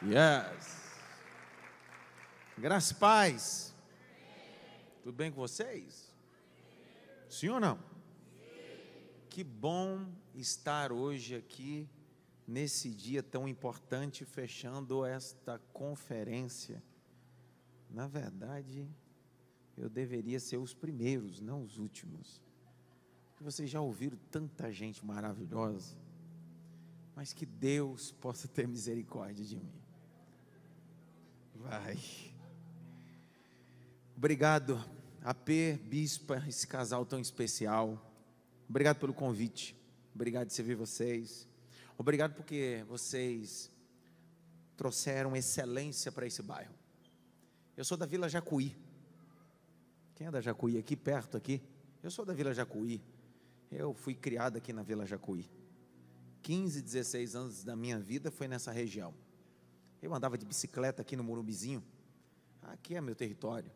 Yes. Graça e paz. Tudo bem com vocês? Sim ou não? Que bom estar hoje aqui, nesse dia tão importante, fechando esta conferência. Na verdade, eu deveria ser os primeiros, não os últimos. Vocês já ouviram tanta gente maravilhosa, mas que Deus possa ter misericórdia de mim. Vai. Obrigado, AP, Bispa, esse casal tão especial. Obrigado pelo convite. Obrigado de servir vocês. Obrigado porque vocês trouxeram excelência para esse bairro. Eu sou da Vila Jacuí. Quem é da Jacuí aqui, perto aqui? Eu sou da Vila Jacuí. Eu fui criado aqui na Vila Jacuí. 15, 16 anos da minha vida foi nessa região. Eu andava de bicicleta aqui no Morumbizinho. Aqui é meu território.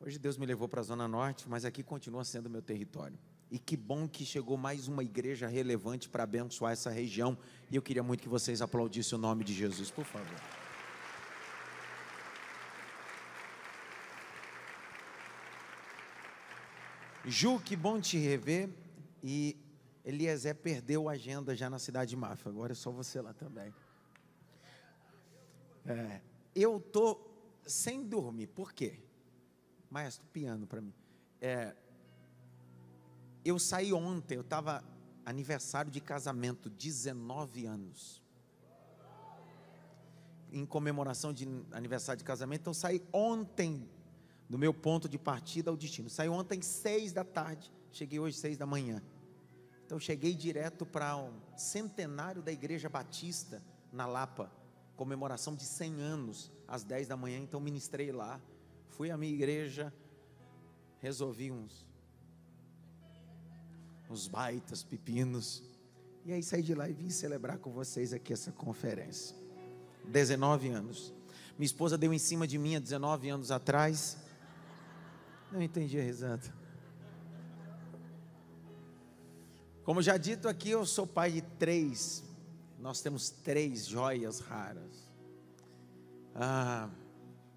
Hoje Deus me levou para a Zona Norte, mas aqui continua sendo meu território. E que bom que chegou mais uma igreja relevante para abençoar essa região. E eu queria muito que vocês aplaudissem o nome de Jesus, por favor. Ju, que bom te rever. E Eliezer perdeu a agenda já na cidade de Mafra. Agora é só você lá também. Eu estou sem dormir. Por quê? Maestro, piano para mim. Eu saí ontem, eu estava aniversário de casamento, 19 anos. Em comemoração de aniversário de casamento, então eu saí ontem do meu ponto de partida ao destino. Saí ontem 6 da tarde, cheguei hoje 6 da manhã. Então cheguei direto para um centenário da Igreja Batista na Lapa, comemoração de 100 anos, às 10 da manhã, então ministrei lá. Fui à minha igreja, resolvi uns baitas, pepinos, e aí saí de lá e vim celebrar com vocês aqui essa conferência. 19 anos. Minha esposa deu em cima de mim há 19 anos atrás. Não entendi a risada. Como já dito aqui, eu sou pai de 3. Nós temos 3 joias raras.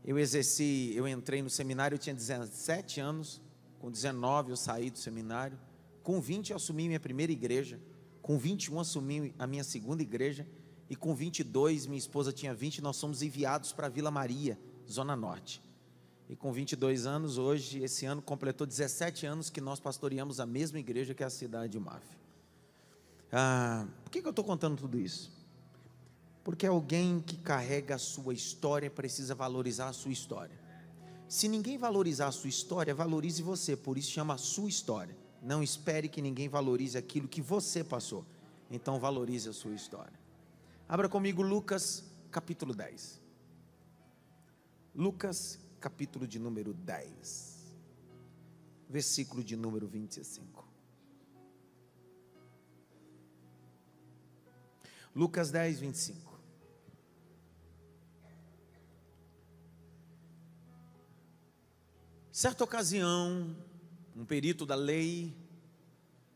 Eu entrei no seminário, eu tinha 17 anos. Com 19 eu saí do seminário. Com 20 eu assumi minha primeira igreja. Com 21 assumi a minha segunda igreja. E com 22, minha esposa tinha 20, nós fomos enviados para Vila Maria, Zona Norte. E com 22 anos, hoje, esse ano, completou 17 anos que nós pastoreamos a mesma igreja que é a cidade de Mafra. Por que eu estou contando tudo isso? Porque alguém que carrega a sua história precisa valorizar a sua história. Se ninguém valorizar a sua história, valorize você, por isso chama a sua história. Não espere que ninguém valorize aquilo que você passou. Então valorize a sua história. Abra comigo Lucas capítulo 10. Lucas capítulo de número 10, versículo de número 25. Lucas 10, 25. Certa ocasião, um perito da lei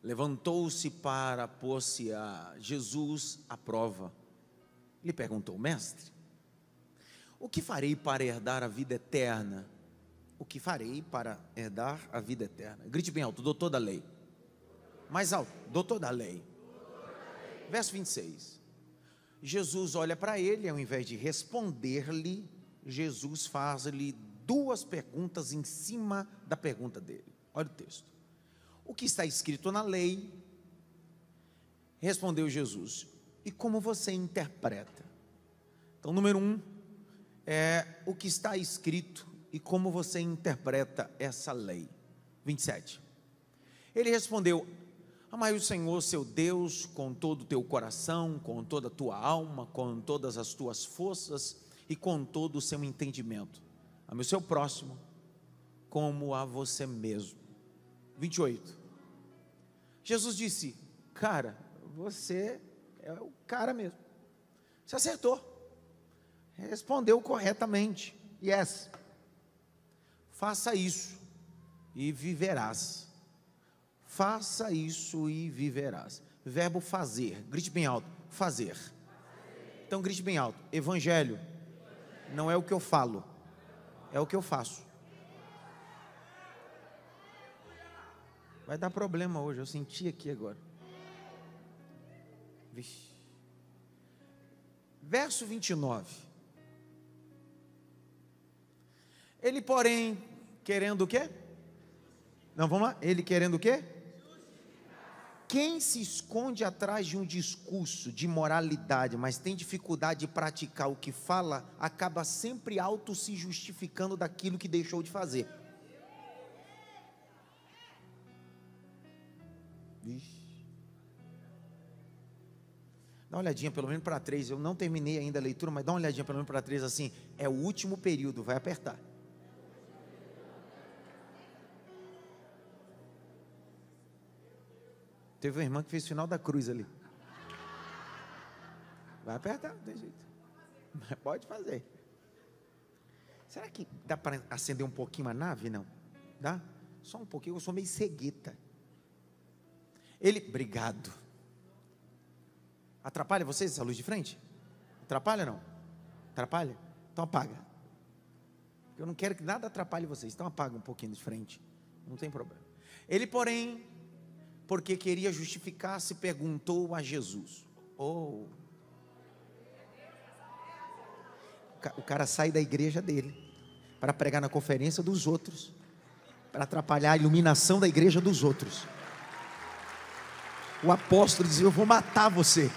levantou-se para pôr-se a Jesus à prova. Ele perguntou: mestre, o que farei para herdar a vida eterna? O que farei para herdar a vida eterna? Grite bem alto, doutor da lei. Mais alto, doutor da lei. Verso 26. Jesus olha para ele, ao invés de responder-lhe, Jesus faz-lhe 2 perguntas em cima da pergunta dele. Olha o texto. O que está escrito na lei? Respondeu Jesus. E como você interpreta? Então, número 1 é o que está escrito e como você interpreta essa lei. 27. Ele respondeu: amai o Senhor seu Deus com todo o teu coração, com toda a tua alma, com todas as tuas forças e com todo o seu entendimento. Ame o seu próximo como a você mesmo. 28. Jesus disse: cara, você é o cara mesmo. Você acertou. Respondeu corretamente. Yes. Faça isso e viverás. Faça isso e viverás. Verbo fazer. Grite bem alto. Fazer. Então grite bem alto: evangelho não é o que eu falo, é o que eu faço. Vai dar problema hoje, eu senti aqui agora. Vixe. Verso 29. Ele, porém, querendo o quê? Não, vamos lá. Ele querendo o quê? Quem se esconde atrás de um discurso de moralidade, mas tem dificuldade de praticar o que fala, acaba sempre auto se justificando daquilo que deixou de fazer. Vixe. Dá uma olhadinha pelo menos para 3. Eu não terminei ainda a leitura, mas dá uma olhadinha pelo menos para 3 assim. É o último período, vai apertar. Teve uma irmã que fez o final da cruz ali. Vai apertar, não tem jeito. Pode fazer. Será que dá para acender um pouquinho a nave? Não. Dá? Só um pouquinho, eu sou meio cegueta. Obrigado. Atrapalha vocês essa luz de frente? Atrapalha não? Atrapalha? Então apaga. Eu não quero que nada atrapalhe vocês, então apaga um pouquinho de frente. Não tem problema. Ele, porém, porque queria justificar-se, perguntou a Jesus. O cara sai da igreja dele para pregar na conferência dos outros, para atrapalhar a iluminação da igreja dos outros. O apóstolo dizia: eu vou matar você.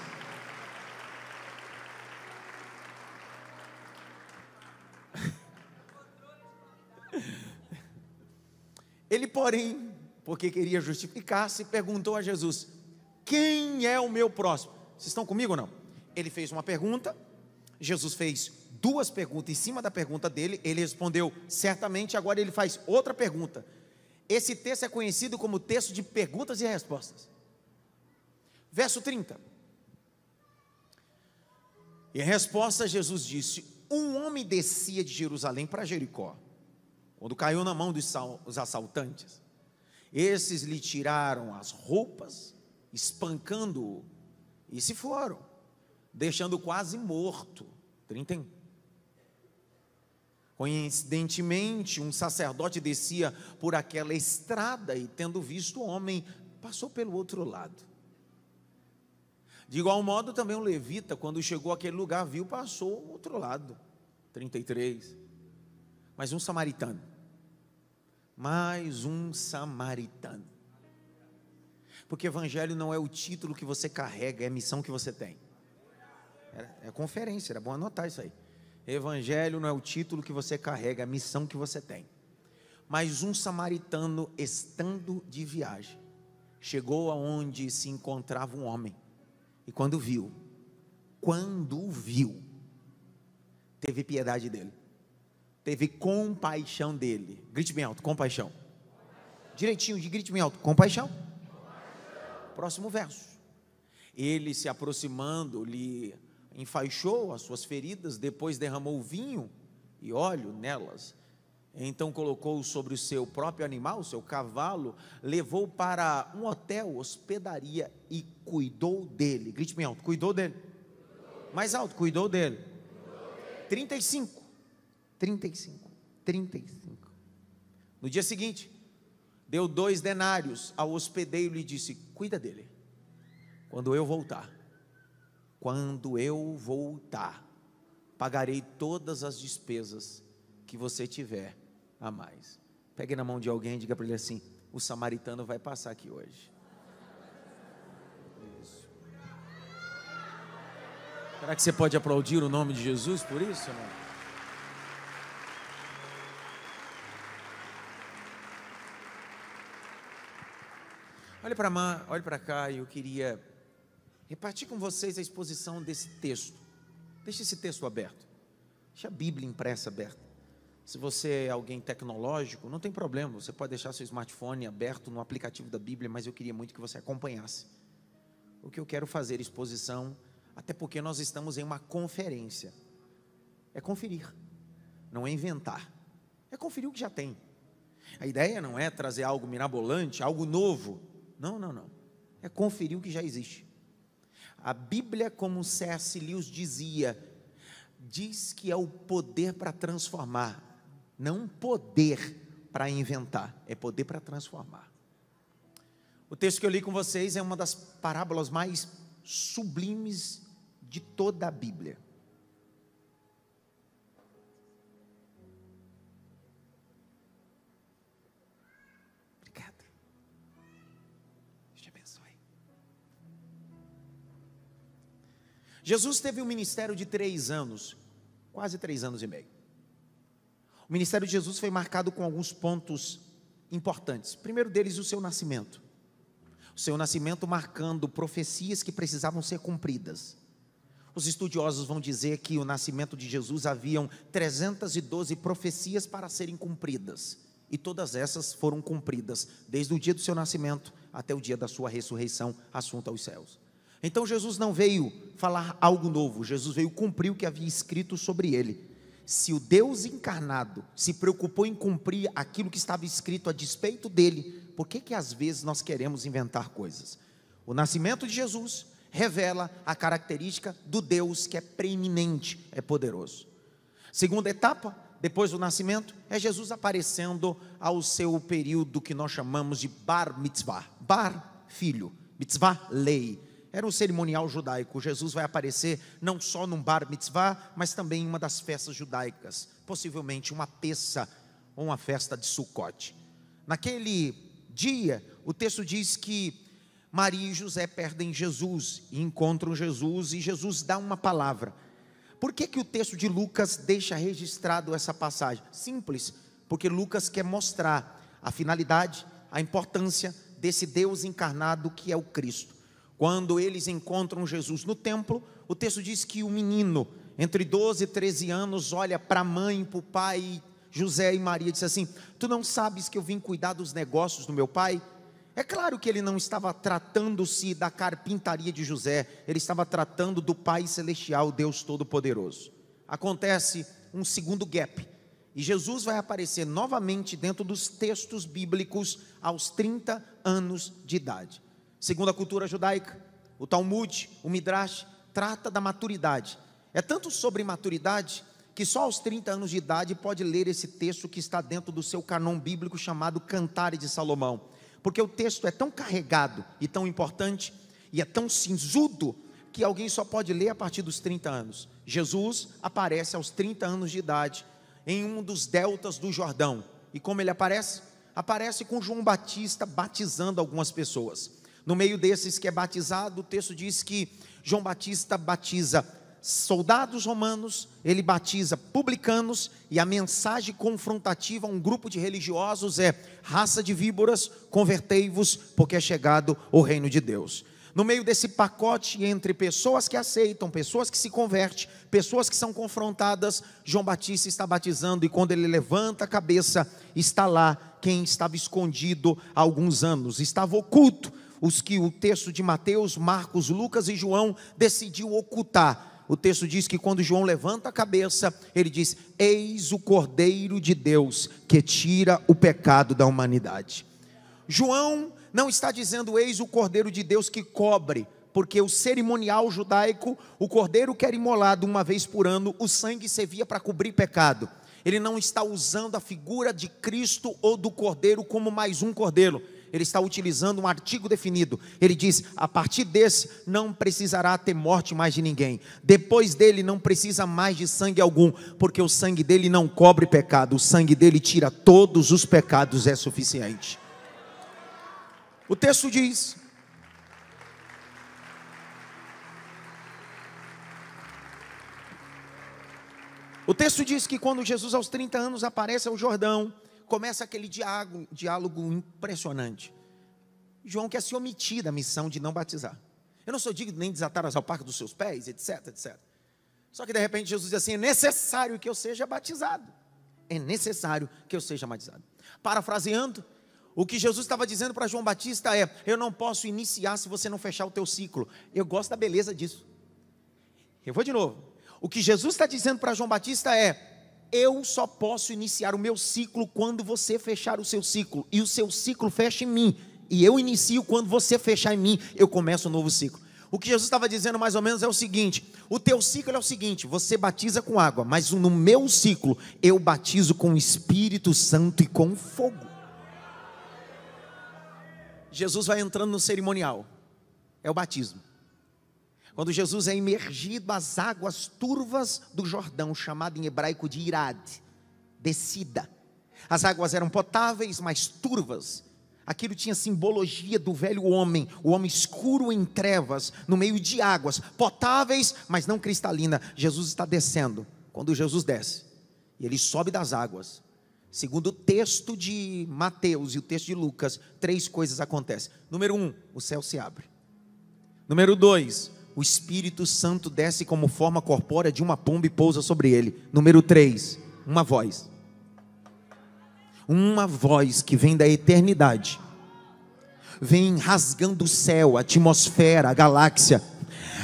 Ele, porém, porque queria justificar-se, perguntou a Jesus: quem é o meu próximo? Vocês estão comigo ou não? Ele fez uma pergunta, Jesus fez 2 perguntas em cima da pergunta dele, ele respondeu certamente, agora ele faz outra pergunta. Esse texto é conhecido como texto de perguntas e respostas. Verso 30. Em resposta, Jesus disse: um homem descia de Jerusalém para Jericó, quando caiu na mão dos assaltantes. Esses lhe tiraram as roupas, espancando-o, e se foram, deixando quase morto. 31. Coincidentemente, um sacerdote descia por aquela estrada e, tendo visto o homem, passou pelo outro lado. De igual modo, também um levita, quando chegou àquele lugar, viu, passou ao outro lado. 33. Mas um samaritano. Porque evangelho não é o título que você carrega, é a missão que você tem. É conferência, era bom anotar isso aí. Evangelho não é o título que você carrega, é a missão que você tem. Mas um samaritano, estando de viagem, chegou aonde se encontrava um homem, e quando viu, teve piedade dele, teve compaixão dele. Grite bem alto: compaixão. Direitinho, grite bem alto: compaixão. Próximo verso. Ele, se aproximando, lhe enfaixou as suas feridas, depois derramou vinho e óleo nelas, então colocou sobre o seu próprio animal, o seu cavalo, levou para um hotel, hospedaria, e cuidou dele. Grite bem alto: cuidou dele. Mais alto: cuidou dele. 35. No dia seguinte, deu 2 denários ao hospedeiro e lhe disse: cuida dele, quando eu voltar, pagarei todas as despesas que você tiver a mais. Pegue na mão de alguém e diga para ele assim: o samaritano vai passar aqui hoje. Isso. Será que você pode aplaudir o nome de Jesus por isso, não? Olhe para cá, e eu queria repartir com vocês a exposição desse texto. Deixe esse texto aberto, deixe a Bíblia impressa aberta. Se você é alguém tecnológico, não tem problema, você pode deixar seu smartphone aberto no aplicativo da Bíblia, mas eu queria muito que você acompanhasse. O que eu quero fazer, exposição, até porque nós estamos em uma conferência. É conferir, não é inventar, é conferir o que já tem. A ideia não é trazer algo mirabolante, algo novo. Não. É conferir o que já existe. A Bíblia, como C.S. Lewis dizia, diz que é o poder para transformar, não poder para inventar, é poder para transformar. O texto que eu li com vocês é uma das parábolas mais sublimes de toda a Bíblia. Obrigado. Deus te abençoe. Jesus teve um ministério de 3 anos, quase 3 anos e meio. O ministério de Jesus foi marcado com alguns pontos importantes. O primeiro deles, o seu nascimento. O seu nascimento marcando profecias que precisavam ser cumpridas. Os estudiosos vão dizer que o nascimento de Jesus haviam 312 profecias para serem cumpridas. E todas essas foram cumpridas, desde o dia do seu nascimento até o dia da sua ressurreição, assunto aos céus. Então Jesus não veio falar algo novo, Jesus veio cumprir o que havia escrito sobre ele. Se o Deus encarnado se preocupou em cumprir aquilo que estava escrito a despeito dele, por que às vezes nós queremos inventar coisas? O nascimento de Jesus revela a característica do Deus que é preeminente, é poderoso. Segunda etapa, depois do nascimento, é Jesus aparecendo ao seu período que nós chamamos de Bar Mitzvah. Bar, filho, Mitzvah, lei. Era um cerimonial judaico. Jesus vai aparecer não só num Bar Mitzvah, mas também em uma das festas judaicas, possivelmente uma Pessa ou uma festa de Sucote. Naquele dia, o texto diz que Maria e José perdem Jesus e encontram Jesus, e Jesus dá uma palavra. Por que o texto de Lucas deixa registrado essa passagem? Simples, porque Lucas quer mostrar a finalidade, a importância desse Deus encarnado que é o Cristo. Quando eles encontram Jesus no templo, o texto diz que o menino, entre 12 e 13 anos, olha para a mãe, para o pai, José e Maria, e diz assim: tu não sabes que eu vim cuidar dos negócios do meu pai? É claro que ele não estava tratando-se da carpintaria de José, ele estava tratando do Pai Celestial, Deus Todo-Poderoso. Acontece um segundo gap, e Jesus vai aparecer novamente dentro dos textos bíblicos aos 30 anos de idade. Segundo a cultura judaica, o Talmud, o Midrash, trata da maturidade. É tanto sobre maturidade que só aos 30 anos de idade pode ler esse texto que está dentro do seu canon bíblico chamado Cantares de Salomão. Porque o texto é tão carregado e tão importante e é tão sisudo que alguém só pode ler a partir dos 30 anos. Jesus aparece aos 30 anos de idade em um dos deltas do Jordão. E como ele aparece? Aparece com João Batista batizando algumas pessoas. No meio desses que é batizado, o texto diz que João Batista batiza soldados romanos, ele batiza publicanos, e a mensagem confrontativa a um grupo de religiosos é: raça de víboras, convertei-vos, porque é chegado o reino de Deus. No meio desse pacote, entre pessoas que aceitam, pessoas que se convertem, pessoas que são confrontadas, João Batista está batizando, e quando ele levanta a cabeça, está lá quem estava escondido há alguns anos, estava oculto, os que o texto de Mateus, Marcos, Lucas e João decidiu ocultar. O texto diz que quando João levanta a cabeça, ele diz: eis o Cordeiro de Deus que tira o pecado da humanidade. João não está dizendo eis o Cordeiro de Deus que cobre, porque o cerimonial judaico, o cordeiro que era imolado uma vez por ano, o sangue servia para cobrir pecado. Ele não está usando a figura de Cristo ou do cordeiro como mais um cordeiro. Ele está utilizando um artigo definido. Ele diz: a partir desse não precisará ter morte mais de ninguém. Depois dele não precisa mais de sangue algum, porque o sangue dele não cobre pecado. O sangue dele tira todos os pecados, é suficiente. O texto diz: que quando Jesus aos 30 anos aparece ao Jordão, começa aquele diálogo impressionante. João quer se omitir da missão de não batizar. Eu não sou digno nem desatar as alpacas dos seus pés, etc, etc. Só que de repente Jesus diz assim: é necessário que eu seja batizado. É necessário que eu seja batizado. Parafraseando, o que Jesus estava dizendo para João Batista é: eu não posso iniciar se você não fechar o teu ciclo. Eu gosto da beleza disso. Eu vou de novo. O que Jesus está dizendo para João Batista é: eu só posso iniciar o meu ciclo quando você fechar o seu ciclo, e o seu ciclo fecha em mim, e eu inicio quando você fechar em mim, eu começo um novo ciclo. O que Jesus estava dizendo mais ou menos é o seguinte: o teu ciclo é o seguinte, você batiza com água, mas no meu ciclo, eu batizo com o Espírito Santo e com fogo. Jesus vai entrando no cerimonial, é o batismo. Quando Jesus é imergido às águas turvas do Jordão, chamado em hebraico de Irad, descida. As águas eram potáveis, mas turvas. Aquilo tinha simbologia do velho homem, o homem escuro em trevas, no meio de águas, potáveis, mas não cristalina. Jesus está descendo. Quando Jesus desce, e ele sobe das águas, segundo o texto de Mateus e o texto de Lucas, 3 coisas acontecem. Número 1, o céu se abre. Número 2, o Espírito Santo desce como forma corpórea de uma pomba e pousa sobre ele. Número 3, uma voz. Uma voz que vem da eternidade, vem rasgando o céu, a atmosfera, a galáxia,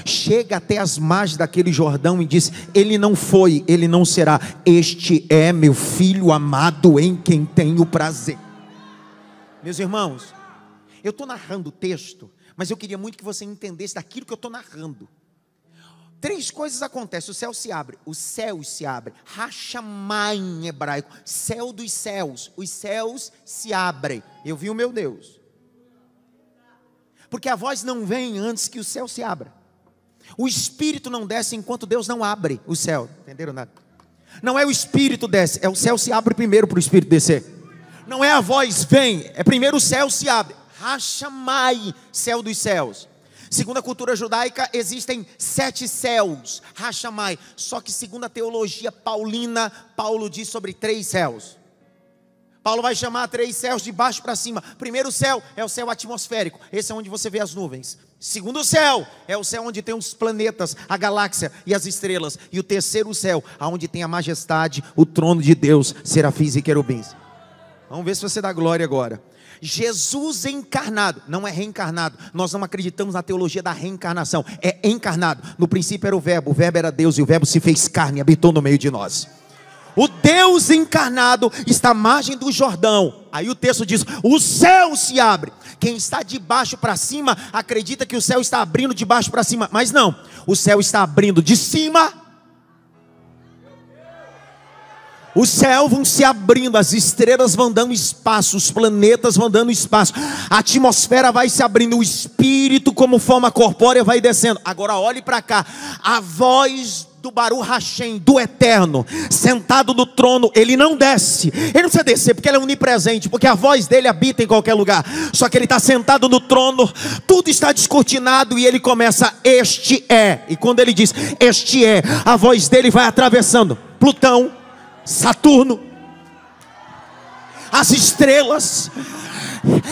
chega até as margens daquele Jordão e diz: ele não foi, ele não será, este é meu filho amado em quem tenho prazer. Meus irmãos, eu estou narrando o texto, mas eu queria muito que você entendesse daquilo que eu estou narrando. 3 coisas acontecem: o céu se abre, os céus se abrem, Hashamai em hebraico, céu dos céus, os céus se abrem. Eu vi o meu Deus, porque a voz não vem antes que o céu se abra. O Espírito não desce enquanto Deus não abre o céu. Entenderam nada? Não é o Espírito desce, é o céu se abre primeiro para o Espírito descer. Não é a voz vem, é primeiro o céu se abre. Hashamai, céu dos céus. Segundo a cultura judaica, existem 7 céus, Hashamai. Só que segundo a teologia paulina, Paulo diz sobre 3 céus. Paulo vai chamar 3 céus de baixo para cima. Primeiro céu é o céu atmosférico, esse é onde você vê as nuvens. Segundo céu é o céu onde tem os planetas, a galáxia e as estrelas. E o terceiro céu, aonde tem a majestade, o trono de Deus, serafins e querubins. Vamos ver se você dá glória agora. Jesus encarnado, não é reencarnado. Nós não acreditamos na teologia da reencarnação, é encarnado. No princípio era o verbo era Deus, e o verbo se fez carne e habitou no meio de nós. O Deus encarnado está à margem do Jordão. Aí o texto diz: o céu se abre. Quem está de baixo para cima acredita que o céu está abrindo de baixo para cima, mas não, o céu está abrindo de cima. Os céus vão se abrindo, as estrelas vão dando espaço, os planetas vão dando espaço, a atmosfera vai se abrindo, o Espírito como forma corpórea vai descendo. Agora olhe para cá, a voz do Baruch Hashem, do Eterno, sentado no trono, ele não desce, ele não precisa descer, porque ele é onipresente, porque a voz dele habita em qualquer lugar, só que ele está sentado no trono, tudo está descortinado, e ele começa: este é, e quando ele diz este é, a voz dele vai atravessando Plutão, Saturno, as estrelas,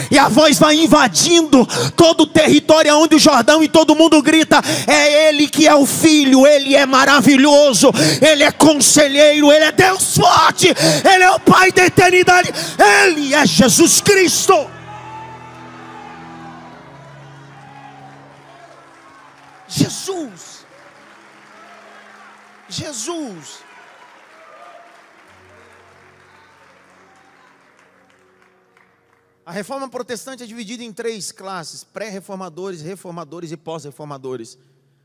e a voz vai invadindo todo o território onde o Jordão, e todo mundo grita: é Ele que é o Filho, Ele é maravilhoso, Ele é conselheiro, Ele é Deus forte, Ele é o Pai da eternidade, Ele é Jesus Cristo. Jesus. A reforma protestante é dividida em 3 classes: pré-reformadores, reformadores e pós-reformadores.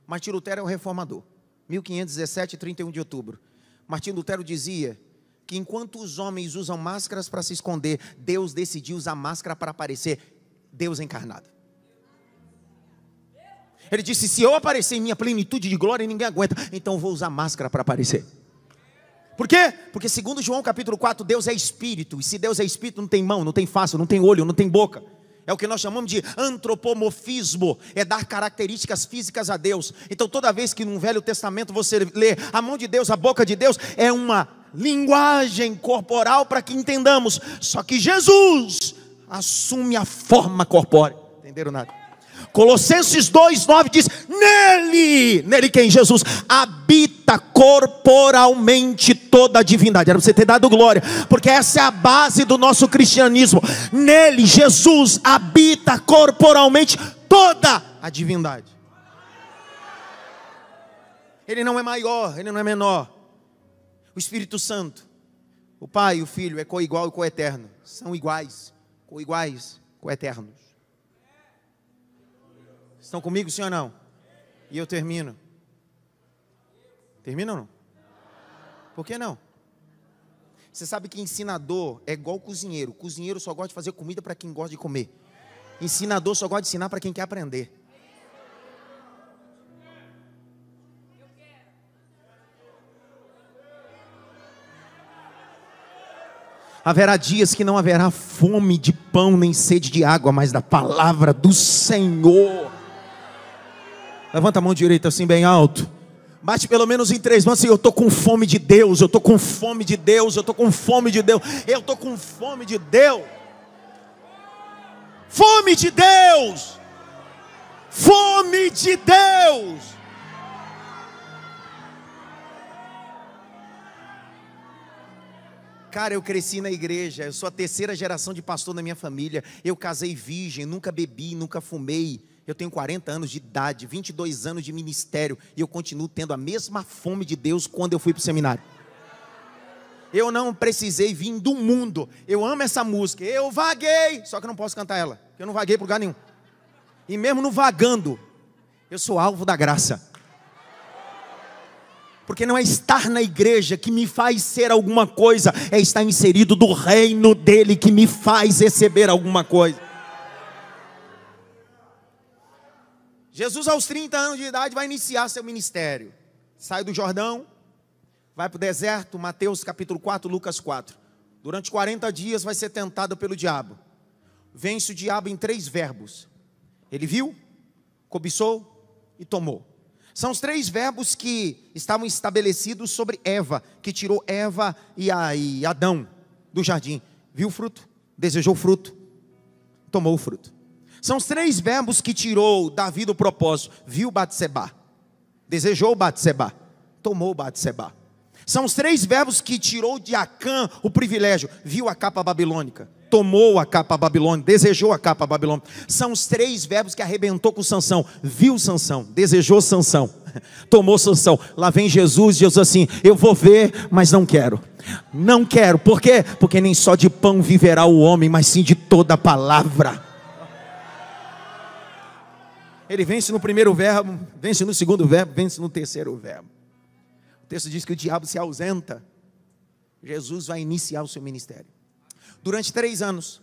Martim Lutero é o reformador, 1517, 31 de outubro. Martim Lutero dizia que enquanto os homens usam máscaras para se esconder, Deus decidiu usar máscara para aparecer, Deus encarnado. Ele disse: se eu aparecer em minha plenitude de glória, ninguém aguenta, então eu vou usar máscara para aparecer. Por quê? Porque segundo João capítulo 4, Deus é Espírito, e se Deus é Espírito, não tem mão, não tem face, não tem olho, não tem boca. É o que nós chamamos de antropomorfismo, é dar características físicas a Deus. Então toda vez que no Velho Testamento você lê a mão de Deus, a boca de Deus, é uma linguagem corporal para que entendamos. Só que Jesus assume a forma corpórea. Entenderam nada? Colossenses 2:9 diz: nele quem? Jesus, habita corporalmente toda a divindade. Era para você ter dado glória, porque essa é a base do nosso cristianismo. Nele, Jesus, habita corporalmente toda a divindade. Ele não é maior, ele não é menor. O Espírito Santo, o Pai e o Filho é coigual e coeterno. São iguais, coeternos. Estão comigo, sim ou não? E eu termino. Termina ou não? Por que não? Você sabe que ensinador é igual cozinheiro. Cozinheiro só gosta de fazer comida para quem gosta de comer. Ensinador só gosta de ensinar para quem quer aprender. Haverá dias que não haverá fome de pão nem sede de água, mas da palavra do Senhor. Levanta a mão direita assim bem alto. Bate pelo menos em 3 mãos assim: eu estou com fome de Deus, eu estou com fome de Deus, eu estou com fome de Deus, eu estou com fome de Deus. Fome de Deus! Fome de Deus! Cara, eu cresci na igreja, eu sou a 3ª geração de pastor na minha família. Eu casei virgem, nunca bebi, nunca fumei. Eu tenho 40 anos de idade, 22 anos de ministério, e eu continuo tendo a mesma fome de Deus quando eu fui para o seminário. Eu não precisei vir do mundo. Eu amo essa música, eu vaguei, só que eu não posso cantar ela, porque eu não vaguei para lugar nenhum. E mesmo no vagando, eu sou alvo da graça. Porque não é estar na igreja que me faz ser alguma coisa, é estar inserido do reino dele que me faz receber alguma coisa. Jesus aos 30 anos de idade vai iniciar seu ministério. Sai do Jordão, vai para o deserto, Mateus capítulo 4, Lucas 4. Durante 40 dias vai ser tentado pelo diabo. Vence o diabo em 3 verbos. Ele viu, cobiçou e tomou. São os 3 verbos que estavam estabelecidos sobre Eva, que tirou Eva e Adão do jardim. Viu o fruto, desejou o fruto, tomou o fruto. São os 3 verbos que tirou Davi do propósito. Viu Batseba, desejou Batseba, tomou Batseba. São os 3 verbos que tirou de Acã o privilégio. Viu a capa babilônica, tomou a capa babilônica, desejou a capa babilônica. São os 3 verbos que arrebentou com Sansão. Viu Sansão, desejou Sansão, tomou Sansão. Lá vem Jesus, Jesus assim: eu vou ver, mas não quero. Não quero, por quê? Porque nem só de pão viverá o homem, mas sim de toda a palavra. Ele vence no primeiro verbo, vence no segundo verbo, vence no terceiro verbo. O texto diz que o diabo se ausenta. Jesus vai iniciar o seu ministério. Durante 3 anos,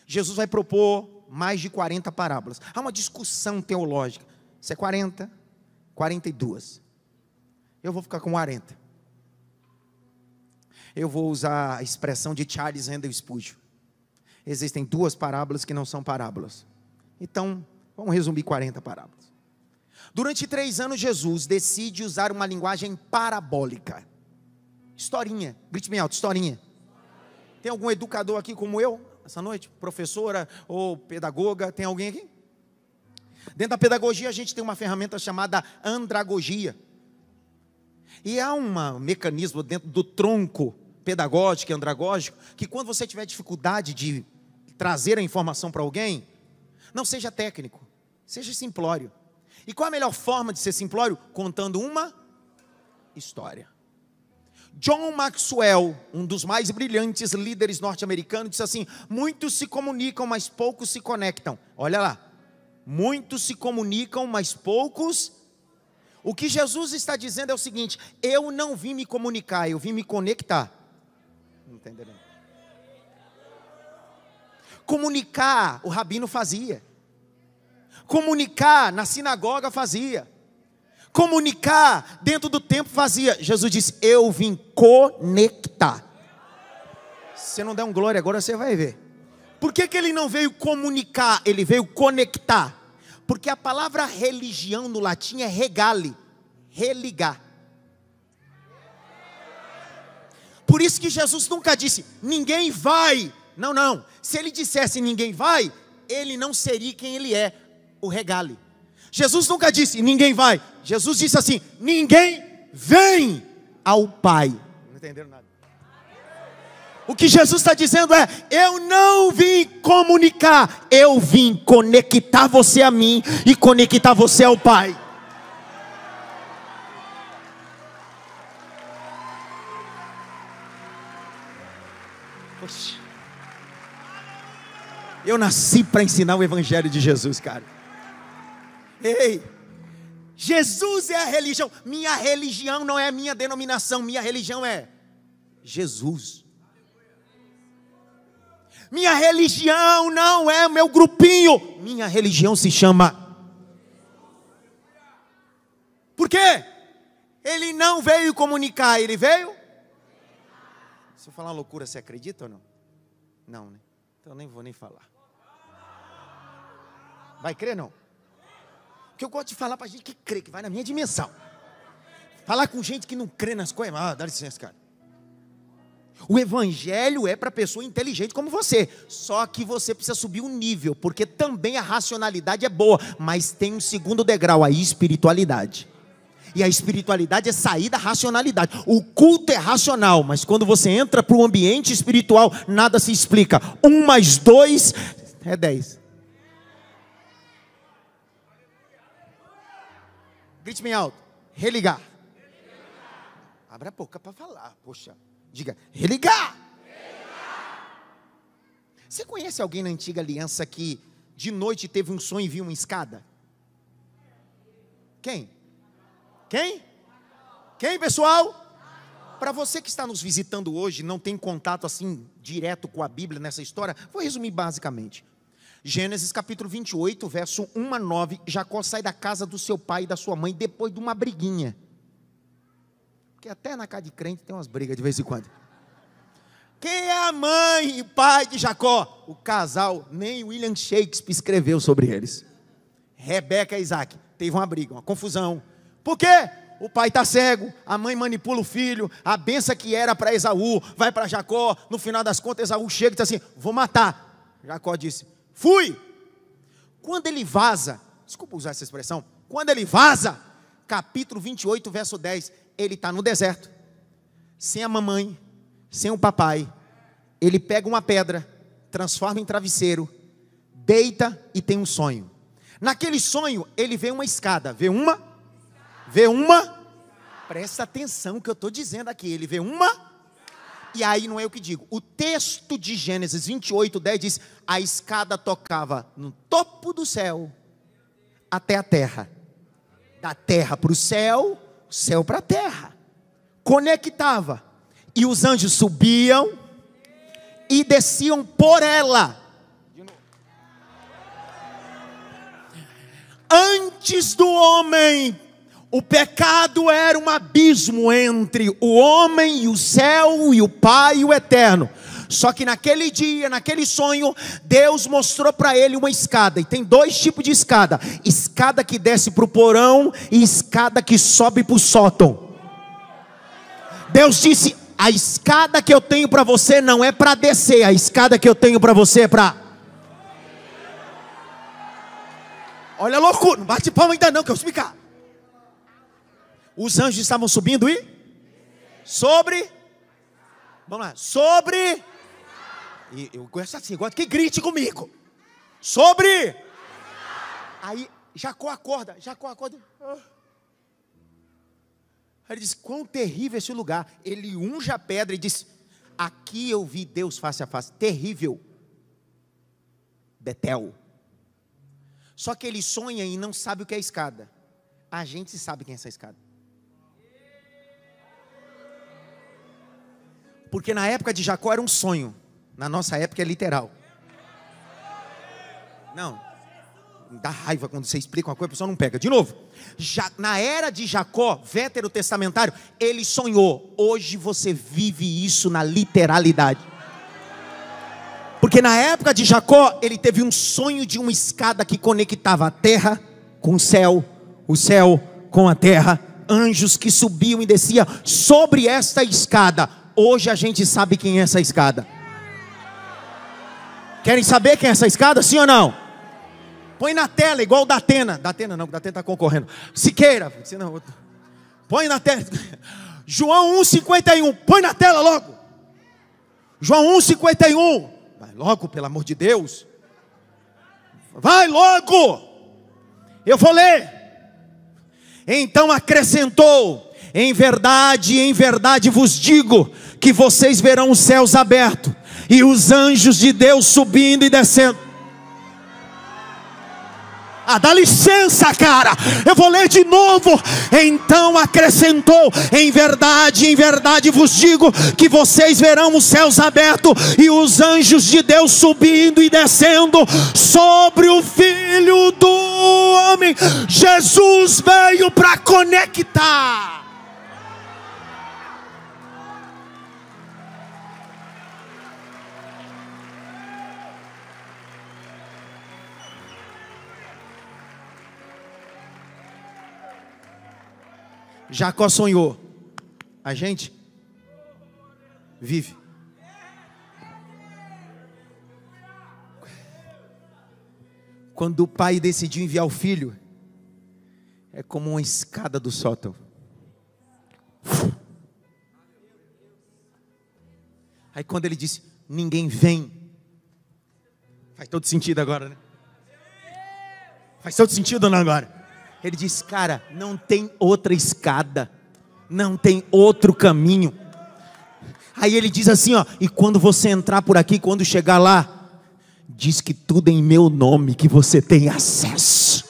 Jesus vai propor mais de 40 parábolas. Há uma discussão teológica. Se é 40, 42. Eu vou ficar com 40. Eu vou usar a expressão de Charles Handel Spurgeon. Existem 2 parábolas que não são parábolas. Então, vamos resumir 40 parábolas. Durante 3 anos, Jesus decide usar uma linguagem parabólica. Historinha, grite bem alto, historinha. Tem algum educador aqui como eu, essa noite? Professora ou pedagoga, tem alguém aqui? Dentro da pedagogia a gente tem uma ferramenta chamada andragogia. E há um mecanismo dentro do tronco pedagógico e andragógico, que quando você tiver dificuldade de trazer a informação para alguém, não seja técnico, seja simplório. E qual a melhor forma de ser simplório? Contando uma história. John Maxwell, um dos mais brilhantes líderes norte-americanos, disse assim: muitos se comunicam, mas poucos se conectam. Olha lá, muitos se comunicam, mas poucos. O que Jesus está dizendo é o seguinte: eu não vim me comunicar, eu vim me conectar. Não entenderam? Comunicar, o rabino fazia. Comunicar na sinagoga fazia. Comunicar dentro do templo fazia. Jesus disse: eu vim conectar. Se não der um glória agora, você vai ver. Por que ele não veio comunicar? Ele veio conectar. Porque a palavra religião no latim é regale, religar. Por isso que Jesus nunca disse: ninguém vai. Não, não. Se ele dissesse ninguém vai, ele não seria quem ele é, o regale. Jesus nunca disse ninguém vai. Jesus disse assim: ninguém vem ao Pai. Não entenderam nada. O que Jesus está dizendo é: eu não vim comunicar, eu vim conectar você a mim e conectar você ao Pai. Poxa. Eu nasci para ensinar o Evangelho de Jesus, cara. Ei, Jesus é a religião. Minha religião não é a minha denominação, minha religião é Jesus. Minha religião não é o meu grupinho, minha religião se chama. Por quê? Ele não veio comunicar, ele veio. Se eu falar uma loucura, você acredita ou não? Não, né? Então eu nem vou nem falar. Vai crer não? Porque eu gosto de falar para gente que crê, que vai na minha dimensão. Falar com gente que não crê nas coisas, dá licença, cara. O evangelho é para pessoa inteligente como você. Só que você precisa subir um nível, porque também a racionalidade é boa, mas tem um segundo degrau, a espiritualidade. E a espiritualidade é sair da racionalidade. O culto é racional, mas quando você entra para o ambiente espiritual, nada se explica. 1 mais 2 é 10. Grite bem alto. Religar. Abra a boca para falar. Poxa, diga, religar. Você conhece alguém na antiga aliança que de noite teve um sonho e viu uma escada? Quem? Quem, pessoal? Para você que está nos visitando hoje, não tem contato assim direto com a Bíblia nessa história, vou resumir basicamente. Gênesis capítulo 28, verso 1 a 9, Jacó sai da casa do seu pai e da sua mãe depois de uma briguinha. Porque até na casa de crente tem umas brigas de vez em quando. Quem é a mãe e o pai de Jacó? O casal, nem William Shakespeare escreveu sobre eles. Rebeca e Isaac, teve uma briga, uma confusão. Por quê? O pai está cego, a mãe manipula o filho, a benção que era para Esaú, vai para Jacó, no final das contas Esaú chega e diz assim, vou matar. Jacó disse, fui. Quando ele vaza, desculpa usar essa expressão, quando ele vaza, capítulo 28, verso 10, ele está no deserto, sem a mamãe, sem o papai, ele pega uma pedra, transforma em travesseiro, deita e tem um sonho. Naquele sonho, ele vê uma escada, vê uma, presta atenção que eu estou dizendo aqui, ele vê uma, e aí não é eu que digo, o texto de Gênesis 28, 10 diz, a escada tocava no topo do céu, até a terra, da terra para o céu para a terra, conectava, e os anjos subiam, e desciam por ela, antes do homem. O pecado era um abismo entre o homem e o céu, e o Pai e o Eterno. Só que naquele dia, naquele sonho, Deus mostrou para ele uma escada. E tem dois tipos de escada: escada que desce para o porão e escada que sobe para o sótão. Deus disse, a escada que eu tenho para você não é para descer, a escada que eu tenho para você é para... Olha a loucura, não bate palma ainda não, que eu vou explicar. Os anjos estavam subindo e sobre, vamos lá, sobre, e eu gosto assim, gosto que grite comigo, sobre, aí Jacó acorda, aí ele diz, quão terrível esse lugar, ele unge a pedra e diz, aqui eu vi Deus face a face, terrível, Betel. Só que ele sonha e não sabe o que é escada, a gente sabe quem é essa escada. Porque na época de Jacó era um sonho, na nossa época é literal. Não, dá raiva quando você explica uma coisa, a pessoa não pega. De novo, na era de Jacó, veterotestamentário, ele sonhou. Hoje você vive isso na literalidade. Porque na época de Jacó, ele teve um sonho de uma escada que conectava a terra com o céu com a terra, anjos que subiam e desciam sobre esta escada. Hoje a gente sabe quem é essa escada. Querem saber quem é essa escada? Sim ou não? Põe na tela, igual o Datena. Datena não, o Datena está concorrendo. Siqueira, senão, põe na tela. João 1,51. Põe na tela logo. João 1,51. Vai logo, pelo amor de Deus. Vai logo. Eu vou ler. Então acrescentou: em verdade vos digo, que vocês verão os céus abertos, e os anjos de Deus subindo e descendo. Ah, dá licença, cara, eu vou ler de novo. Então acrescentou: em verdade vos digo, que vocês verão os céus abertos e os anjos de Deus subindo e descendo sobre o Filho do Homem. Jesus veio para conectar. Jacó sonhou, a gente vive. Quando o pai decidiu enviar o filho, é como uma escada do sótão. Aí quando ele disse: ninguém vem, faz todo sentido agora, né? Faz todo sentido ou não agora? Ele diz: cara, não tem outra escada, não tem outro caminho. Aí ele diz assim, ó: e quando você entrar por aqui, quando chegar lá, diz que tudo é em meu nome, que você tem acesso.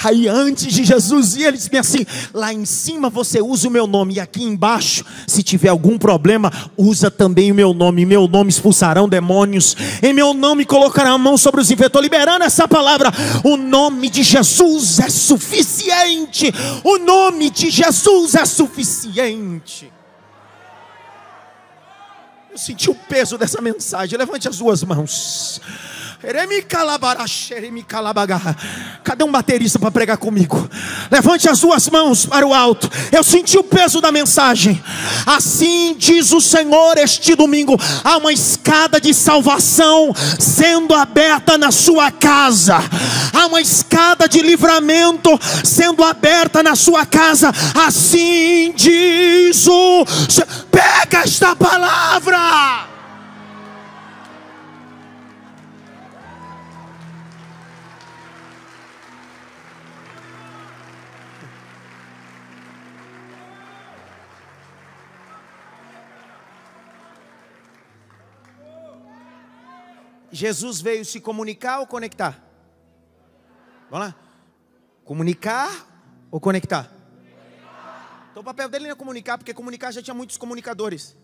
Aí antes de Jesus ir, ele disse assim: lá em cima você usa o meu nome, e aqui embaixo, se tiver algum problema, usa também o meu nome. Em meu nome expulsarão demônios, em meu nome colocarão a mão sobre os enfermos. Estou liberando essa palavra. O nome de Jesus é suficiente. O nome de Jesus é suficiente. Eu senti o peso dessa mensagem. Levante as duas mãos. Cadê um baterista para pregar comigo? Levante as duas mãos para o alto. Eu senti o peso da mensagem. Assim diz o Senhor: este domingo há uma escada de salvação sendo aberta na sua casa. Há uma escada de livramento sendo aberta na sua casa. Assim diz o Senhor. Pega esta palavra. Jesus veio se comunicar ou conectar? Vamos lá? Comunicar ou conectar? Então o papel dele não é comunicar, porque comunicar já tinha muitos comunicadores.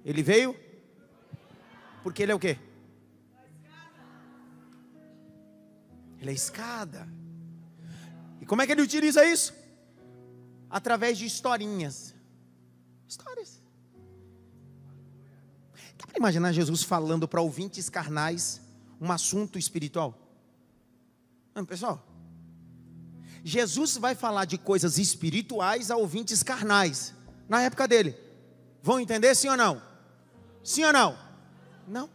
Ele veio porque ele é o quê? Ele é escada. E como é que ele utiliza isso? Através de historinhas. Histórias. Dá para imaginar Jesus falando para ouvintes carnais um assunto espiritual? Não, pessoal, Jesus vai falar de coisas espirituais a ouvintes carnais na época dele. Vão entender, sim ou não? Sim ou não? Não.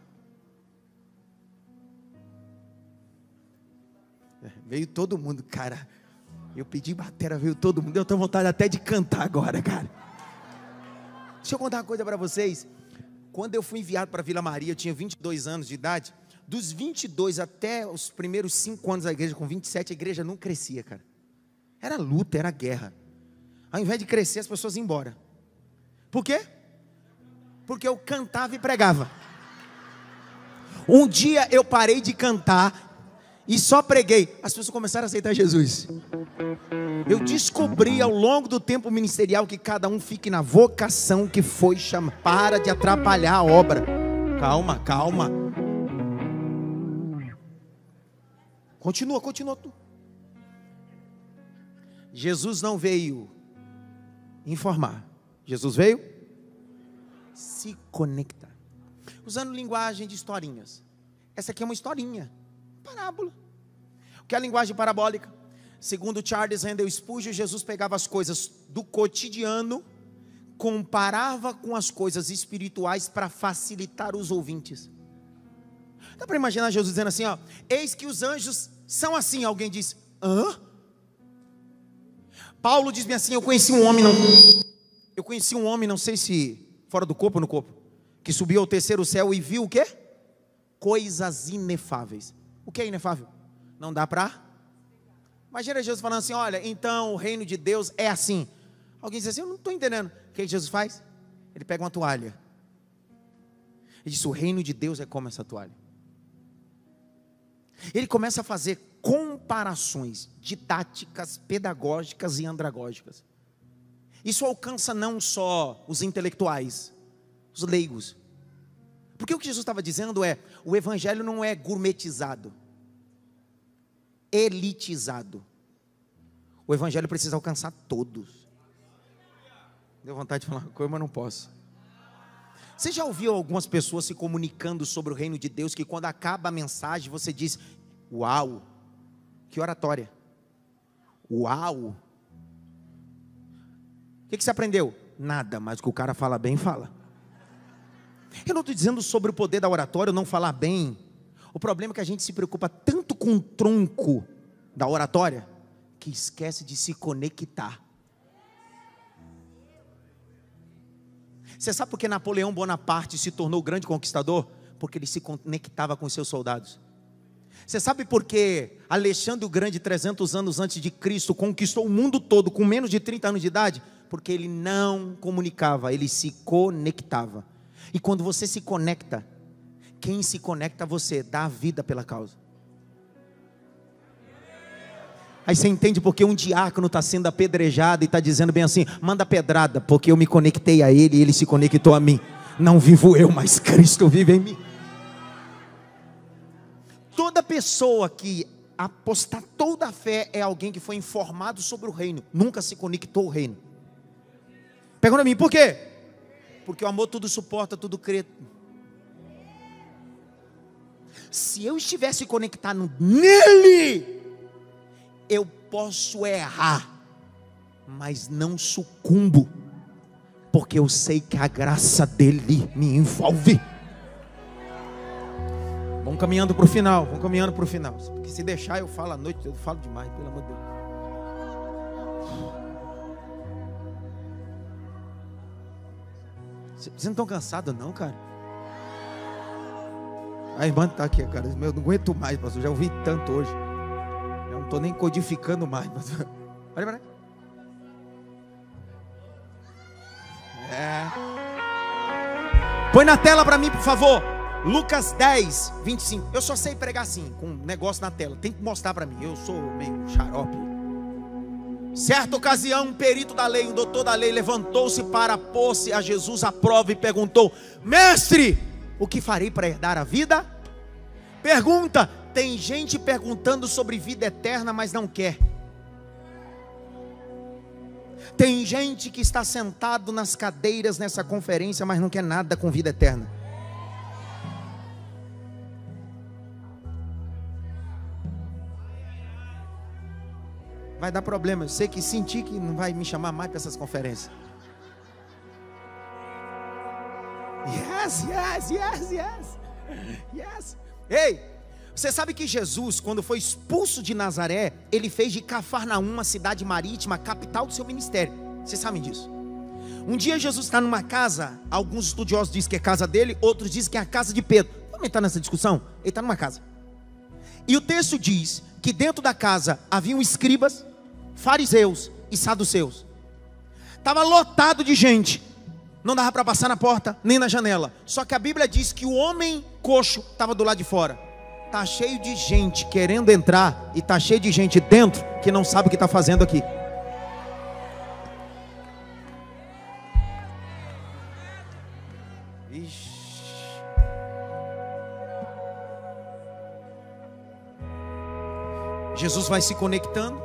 Veio todo mundo, cara. Eu pedi batera, veio todo mundo. Eu tenho vontade até de cantar agora, cara. Deixa eu contar uma coisa para vocês. Quando eu fui enviado para Vila Maria, eu tinha 22 anos de idade. Dos 22 até os primeiros 5 anos da igreja, com 27, a igreja não crescia, cara. Era luta, era guerra. Ao invés de crescer, as pessoas iam embora. Por quê? Porque eu cantava e pregava. Um dia eu parei de cantar e só preguei. As pessoas começaram a aceitar Jesus. Eu descobri ao longo do tempo ministerial que cada um fique na vocação que foi chamado. Para de atrapalhar a obra. Calma, calma. Continua. Jesus não veio informar. Jesus veio se conectar. Usando linguagem de historinhas. Essa aqui é uma historinha. Parábola. O que é a linguagem parabólica? Segundo Charles Handel Spurgeon, Jesus pegava as coisas do cotidiano, comparava com as coisas espirituais para facilitar os ouvintes. Dá para imaginar Jesus dizendo assim, ó: eis que os anjos são assim. Alguém diz: hã? Paulo diz bem assim: eu conheci um homem, não sei se fora do corpo ou no corpo, que subiu ao terceiro céu e viu o quê? Coisas inefáveis. O que é inefável? Não dá para. Imagina Jesus falando assim: olha, então o reino de Deus é assim. Alguém diz assim: eu não estou entendendo. O que Jesus faz? Ele pega uma toalha. Ele diz: o reino de Deus é como essa toalha. Ele começa a fazer comparações didáticas, pedagógicas e andragógicas. Isso alcança não só os intelectuais, os leigos. Porque o que Jesus estava dizendo é: o evangelho não é gourmetizado, elitizado. O evangelho precisa alcançar todos. Deu vontade de falar uma coisa, mas não posso. Você já ouviu algumas pessoas se comunicando sobre o reino de Deus, que quando acaba a mensagem você diz: uau, que oratória, uau. O que você aprendeu? Nada, mas o que o cara fala bem, fala. Eu não estou dizendo sobre o poder da oratória, não falar bem. O problema é que a gente se preocupa tanto com o tronco da oratória, que esquece de se conectar. Você sabe por que Napoleão Bonaparte se tornou grande conquistador? Porque ele se conectava com os seus soldados. Você sabe por que Alexandre o Grande, 300 anos antes de Cristo, conquistou o mundo todo com menos de 30 anos de idade? Porque ele não comunicava, ele se conectava. E quando você se conecta, quem se conecta a você dá a vida pela causa. Aí você entende porque um diácono está sendo apedrejado e está dizendo bem assim: manda pedrada, porque eu me conectei a ele e ele se conectou a mim. Não vivo eu, mas Cristo vive em mim. Toda pessoa que apostatou da fé é alguém que foi informado sobre o reino, nunca se conectou ao reino. Pergunta a mim, por quê? Porque o amor tudo suporta, tudo crê. Se eu estivesse conectado nele, eu posso errar, mas não sucumbo, porque eu sei que a graça dele me envolve. Vamos caminhando para o final, porque se deixar eu falo à noite, eu falo demais, pelo amor de Deus. Vocês não estão cansados não, cara? A irmã está aqui, cara, eu não aguento mais, pastor, já ouvi tanto hoje. Eu não estou nem codificando mais, pastor. Olha para aí. Põe na tela para mim, por favor. Lucas 10, 25. Eu só sei pregar assim, com um negócio na tela. Tem que mostrar para mim, eu sou meio xarope. Certa ocasião, um perito da lei, um doutor da lei, levantou-se para pôr-se a Jesus à prova e perguntou: mestre, o que farei para herdar a vida? Pergunta, tem gente perguntando sobre vida eterna, mas não quer. Tem gente que está sentado nas cadeiras nessa conferência, mas não quer nada com vida eterna. Vai dar problema, eu sei que senti que não vai me chamar mais para essas conferências. Yes. Ei, você sabe que Jesus, quando foi expulso de Nazaré, ele fez de Cafarnaum uma cidade marítima, capital do seu ministério. Vocês sabem disso? Um dia Jesus está numa casa, alguns estudiosos dizem que é a casa dele, outros dizem que é a casa de Pedro. Vamos entrar nessa discussão? Ele está numa casa. E o texto diz que dentro da casa haviam escribas, fariseus e saduceus. Estava lotado de gente. Não dava para passar na porta, nem na janela. Só que a Bíblia diz que o homem coxo estava do lado de fora. Está cheio de gente querendo entrar, e está cheio de gente dentro que não sabe o que está fazendo aqui. Ixi. Jesus vai se conectando.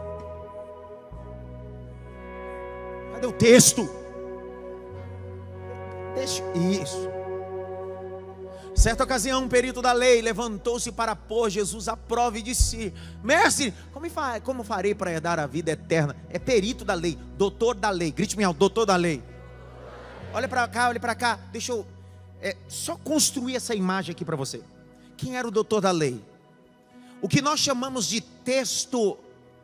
Cadê o texto? Isso. Certa ocasião, um perito da lei levantou-se para pôr Jesus à prova e disse: mestre, como farei para herdar a vida eterna? É perito da lei, doutor da lei. Grite-me alto, doutor da lei. Olha para cá, deixa eu só construir essa imagem aqui para você. Quem era o doutor da lei? O que nós chamamos de texto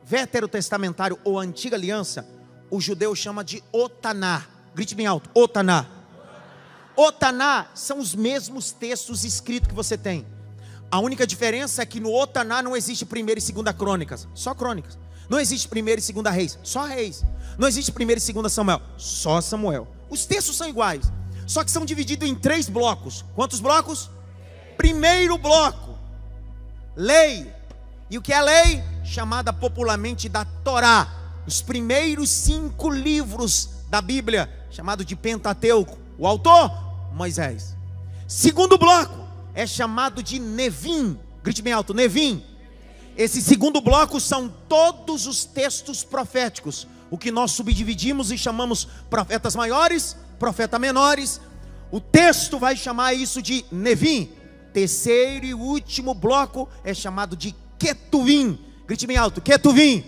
veterotestamentário ou antiga aliança, o judeu chama de Otaná. Grite bem alto, Otaná. Otaná são os mesmos textos escritos que você tem. A única diferença é que no Otaná não existe 1ª e 2ª crônicas, só crônicas. Não existe 1ª e 2ª reis, só reis. Não existe 1ª e 2ª Samuel, só Samuel. Os textos são iguais, só que são divididos em 3 blocos. Quantos blocos? Primeiro bloco, lei. E o que é a lei? Chamada popularmente da Torá. Os primeiros 5 livros da Bíblia, chamado de Pentateuco. O autor? Moisés. Segundo bloco é chamado de Nevim. Grite bem alto, Nevim. Esse segundo bloco são todos os textos proféticos, o que nós subdividimos e chamamos profetas maiores, profetas menores. O texto vai chamar isso de Nevim. Terceiro e último bloco é chamado de Ketuvim. Grite bem alto, Ketuvim.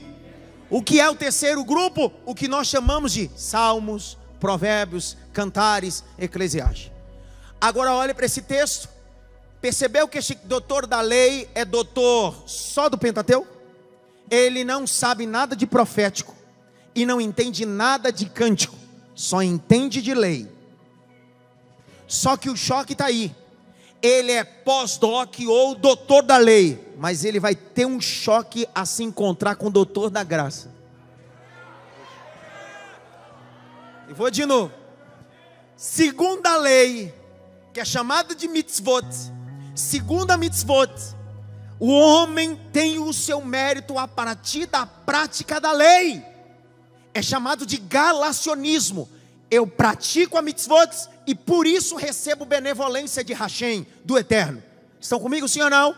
O que é o terceiro grupo? O que nós chamamos de Salmos, Provérbios, Cantares, Eclesiastes. Agora olhe para esse texto. Percebeu que esse doutor da lei é doutor só do Pentateuco? Ele não sabe nada de profético e não entende nada de cântico, só entende de lei. Só que o choque está aí. Ele é pós-doc ou doutor da lei, mas ele vai ter um choque a se encontrar com o doutor da graça. E vou de novo. Segundo a lei, que é chamada de mitzvot, segundo a mitzvot, o homem tem o seu mérito a partir da prática da lei. É chamado de galacionismo. Eu pratico a mitzvot e por isso recebo benevolência de Hashem, do Eterno. Estão comigo, sim ou não?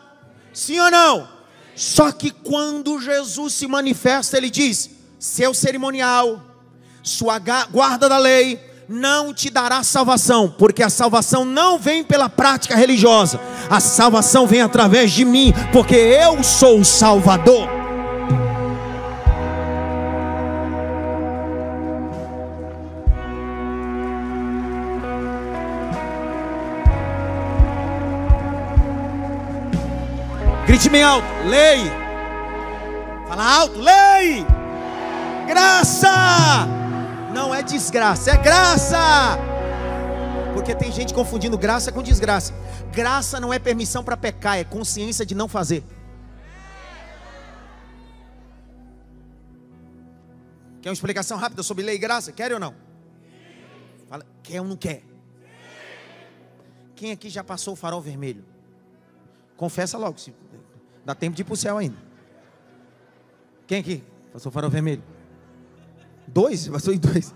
Sim ou não? Só que quando Jesus se manifesta, ele diz: seu cerimonial, sua guarda da lei não te dará salvação, porque a salvação não vem pela prática religiosa, a salvação vem através de mim, porque eu sou o Salvador. Grite bem alto, lei. Fala alto, lei. Graça. Não é desgraça, é graça. Porque tem gente confundindo graça com desgraça. Graça não é permissão para pecar, é consciência de não fazer. Quer uma explicação rápida sobre lei e graça? Quer ou não? Fala, quer ou não quer? Quem aqui já passou o farol vermelho? Confessa logo, se dá tempo de ir para o céu ainda. Quem aqui passou o farol vermelho? 2? Passou em 2.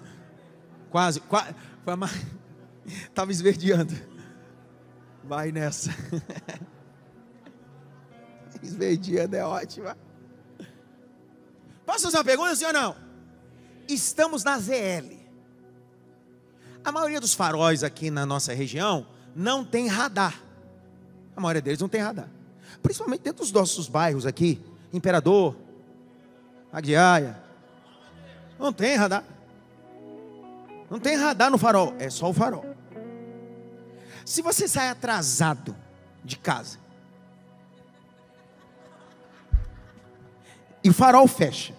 Quase. Foi mais. Estava esverdeando. Vai nessa. Esverdeando é ótima. Posso fazer uma pergunta, sim ou não? Estamos na ZL. A maioria dos faróis aqui na nossa região não tem radar. A maioria deles não tem radar. Principalmente dentro dos nossos bairros aqui. Imperador, Aguiaia. Não tem radar. Não tem radar no farol. É só o farol. Se você sai atrasado de casa e o farol fecha,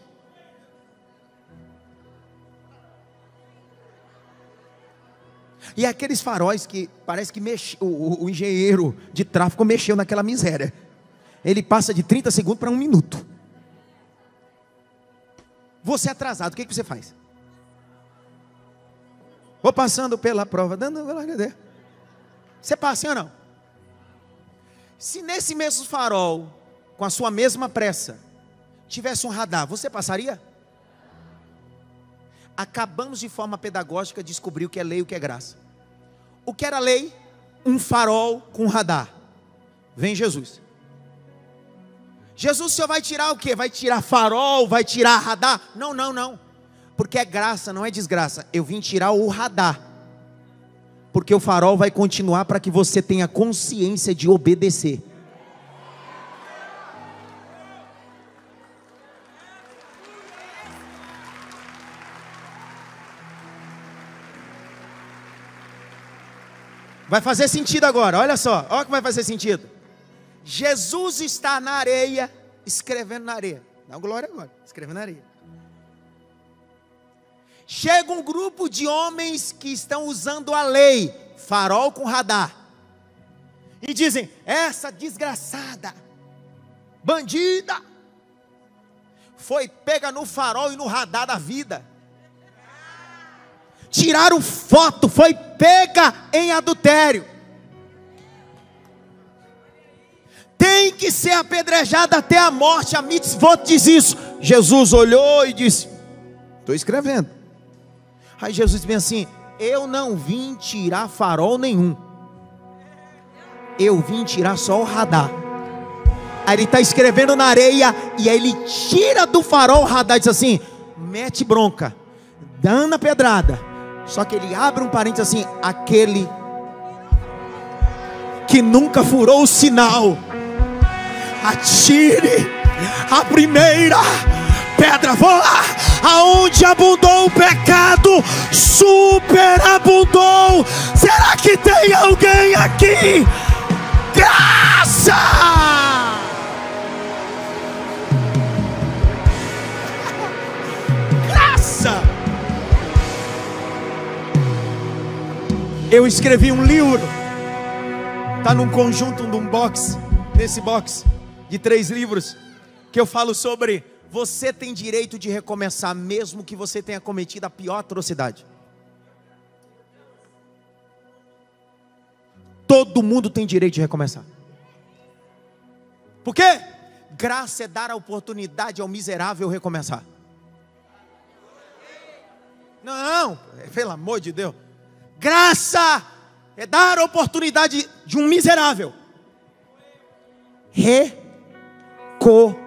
e aqueles faróis que parece que o engenheiro de tráfego mexeu naquela miséria. Ele passa de 30 segundos para 1 minuto. Você é atrasado, o que você faz? Vou passando pela prova, dando glória a Deus. Você passa, sim ou não? Se nesse mesmo farol, com a sua mesma pressa, tivesse um radar, você passaria? Acabamos de forma pedagógica de descobrir o que é lei e o que é graça. O que era lei? Um farol com radar. Vem Jesus. Jesus, o Senhor vai tirar o quê? Vai tirar farol, vai tirar radar? Não, não, não. Porque é graça, não é desgraça. Eu vim tirar o radar. Porque o farol vai continuar para que você tenha consciência de obedecer. Vai fazer sentido agora, olha só. Olha que vai fazer sentido. Jesus está na areia, escrevendo na areia. Dá glória agora, escrevendo na areia. Chega um grupo de homens que estão usando a lei, farol com radar, e dizem: essa desgraçada, bandida, foi pega no farol e no radar da vida. Tiraram foto, foi pega em adultério. Tem tem que ser apedrejado até a morte. A mitzvot diz isso. Jesus olhou e disse: estou escrevendo. Aí Jesus disse assim: eu não vim tirar farol nenhum, eu vim tirar só o radar. Aí ele está escrevendo na areia, e aí ele tira do farol o radar e diz assim: mete bronca, dando a pedrada. Só que ele abre um parênteses assim: aquele que nunca furou o sinal, atire a primeira pedra. Vou lá. Aonde abundou o pecado, superabundou. Será que tem alguém aqui? Graça! Graça! Eu escrevi um livro, está num conjunto, num box, nesse box de 3 livros, que eu falo sobre: você tem direito de recomeçar, mesmo que você tenha cometido a pior atrocidade. Todo mundo tem direito de recomeçar. Por quê? Graça é dar a oportunidade ao miserável recomeçar. Não, pelo amor de Deus. Graça é dar a oportunidade de um miserável recomeçar.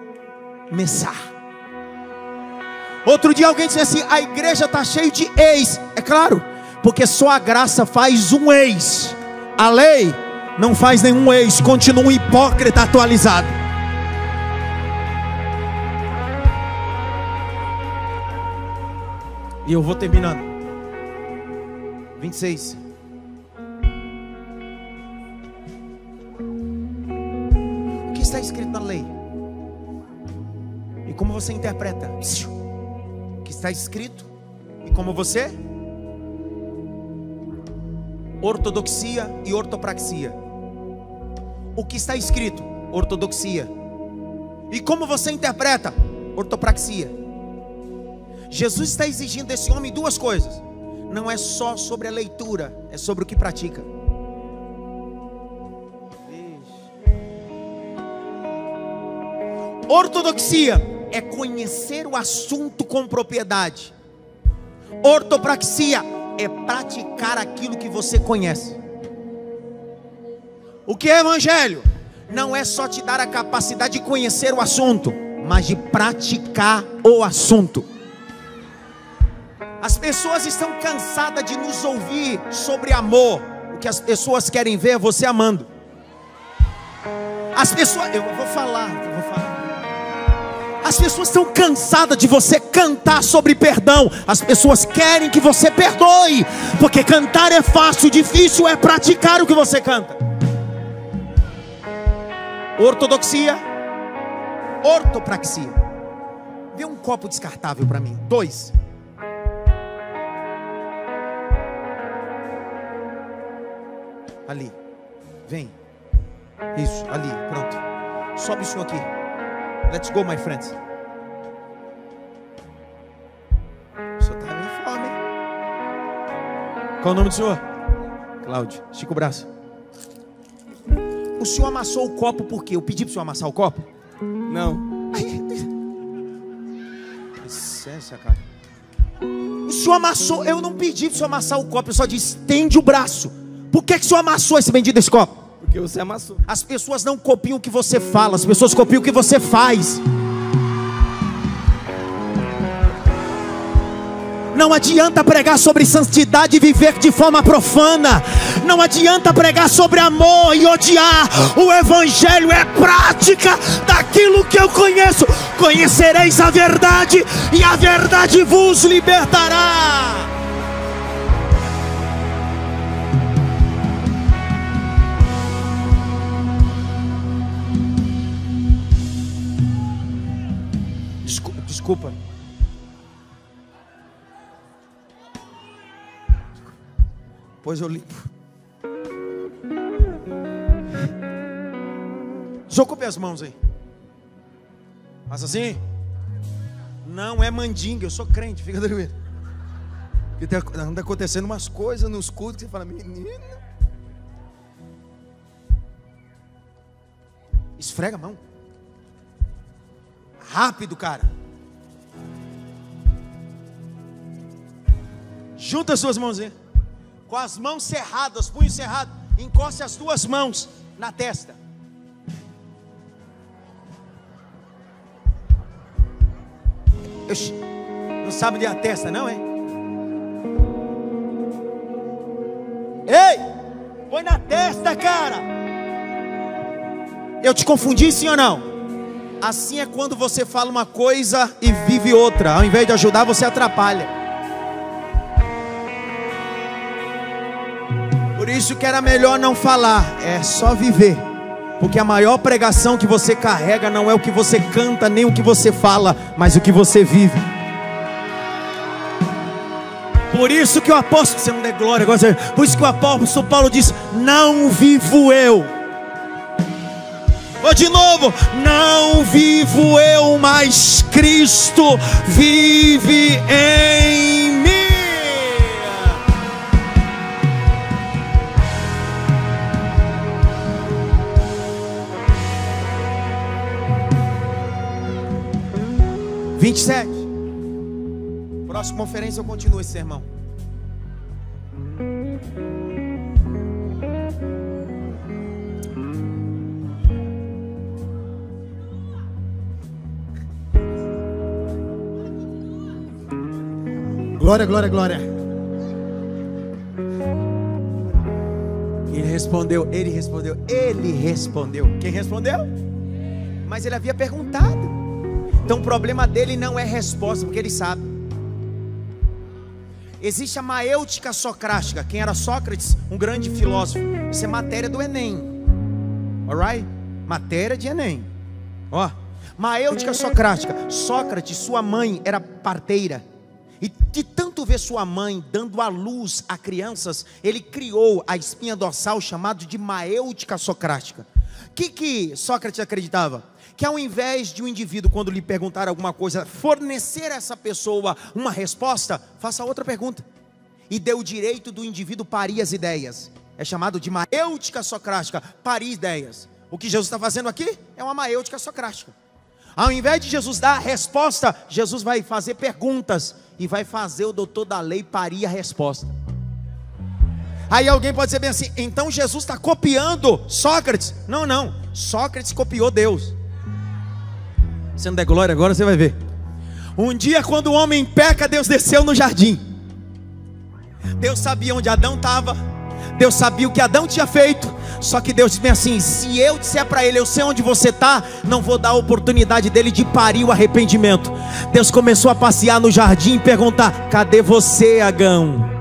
Outro dia alguém disse assim: a igreja está cheia de ex. É claro, porque só a graça faz um ex. A lei não faz nenhum ex. Continua um hipócrita atualizado. E eu vou terminando. 26. O que está escrito na lei? E como você interpreta? O que está escrito e como você? Ortodoxia e ortopraxia. O que está escrito? Ortodoxia. E como você interpreta? Ortopraxia. Jesus está exigindo desse homem 2 coisas. Não é só sobre a leitura, é sobre o que pratica. Ortodoxia é conhecer o assunto com propriedade. Ortopraxia é praticar aquilo que você conhece. O que é evangelho? Não é só te dar a capacidade de conhecer o assunto, mas de praticar o assunto. As pessoas estão cansadas de nos ouvir sobre amor. O que as pessoas querem ver é você amando. As pessoas, eu vou falar. As pessoas estão cansadas de você cantar sobre perdão. As pessoas querem que você perdoe, porque cantar é fácil, difícil é praticar o que você canta. Ortodoxia, ortopraxia. Vê um copo descartável para mim. 2. Ali, vem. Isso, ali, pronto. Sobe o senhor aqui. Let's go, my friends. O senhor está bem fome. Qual o nome do senhor? Cláudio. Estica o braço. O senhor amassou o copo por quê? Eu pedi para o senhor amassar o copo? Não. Licença, cara. O senhor amassou. Eu não pedi para o senhor amassar o copo. Eu só disse: estende o braço. Por que o senhor amassou esse bendito desse copo? Porque você amassou. As pessoas não copiam o que você fala, as pessoas copiam o que você faz. Não adianta pregar sobre santidade e viver de forma profana. Não adianta pregar sobre amor e odiar. O evangelho é prática daquilo que eu conheço. Conhecereis a verdade e a verdade vos libertará. Desculpa. Pois eu limpo. Desocupe as mãos aí. Faça assim. Não é mandinga, eu sou crente, fica tranquilo. Porque anda acontecendo umas coisas nos cultos que você fala: menino. Esfrega a mão. Rápido, cara. Junta as suas mãozinhas. Com as mãos cerradas, punho cerrado. Encoste as duas mãos na testa. Não sabe de a testa, não, é? Ei! Põe na testa, cara! Eu te confundi, sim ou não? Assim é quando você fala uma coisa e vive outra. Ao invés de ajudar, você atrapalha. Por isso que era melhor não falar, é só viver. Porque a maior pregação que você carrega não é o que você canta, nem o que você fala, mas o que você vive. Por isso que o apóstolo, você não der glória, por isso que o apóstolo Paulo diz: não vivo eu. Vou de novo, não vivo eu, mas Cristo vive em mim. Próxima conferência eu continuo esse sermão. Glória, glória, glória. Ele respondeu. Quem respondeu? Mas ele havia perguntado. Então o problema dele não é resposta, porque ele sabe. Existe a maêutica socrática. Quem era Sócrates? Um grande filósofo. Isso é matéria do Enem. Alright? Matéria de Enem. Ó, maêutica socrática. Sócrates, sua mãe era parteira. E de tanto ver sua mãe dando à luz a crianças, ele criou a espinha dorsal chamada de maêutica socrática. O que Sócrates acreditava? Que ao invés de um indivíduo, quando lhe perguntar alguma coisa, fornecer a essa pessoa uma resposta, faça outra pergunta. E dê o direito do indivíduo parir as ideias. É chamado de maêutica socrática, parir ideias. O que Jesus está fazendo aqui é uma maêutica socrática. Ao invés de Jesus dar a resposta, Jesus vai fazer perguntas e vai fazer o doutor da lei parir a resposta. Aí alguém pode dizer bem assim: então Jesus está copiando Sócrates? Não, não, Sócrates copiou Deus. Você não der glória agora, você vai ver. Um dia quando o homem peca, Deus desceu no jardim. Deus sabia onde Adão estava, Deus sabia o que Adão tinha feito. Só que Deus disse bem assim: se eu disser para ele, eu sei onde você está, não vou dar a oportunidade dele de parir o arrependimento. Deus começou a passear no jardim e perguntar: cadê você, Adão?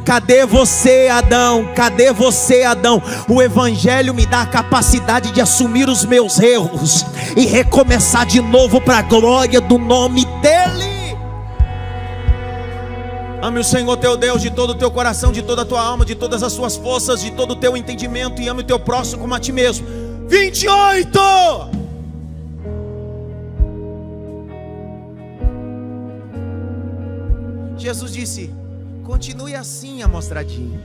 Cadê você, Adão? Cadê você, Adão? O Evangelho me dá a capacidade de assumir os meus erros e recomeçar de novo para a glória do nome dEle. Ame o Senhor teu Deus de todo o teu coração, de toda a tua alma, de todas as suas forças, de todo o teu entendimento, e ame o teu próximo como a ti mesmo. 28. Jesus disse: continue assim, amostradinho.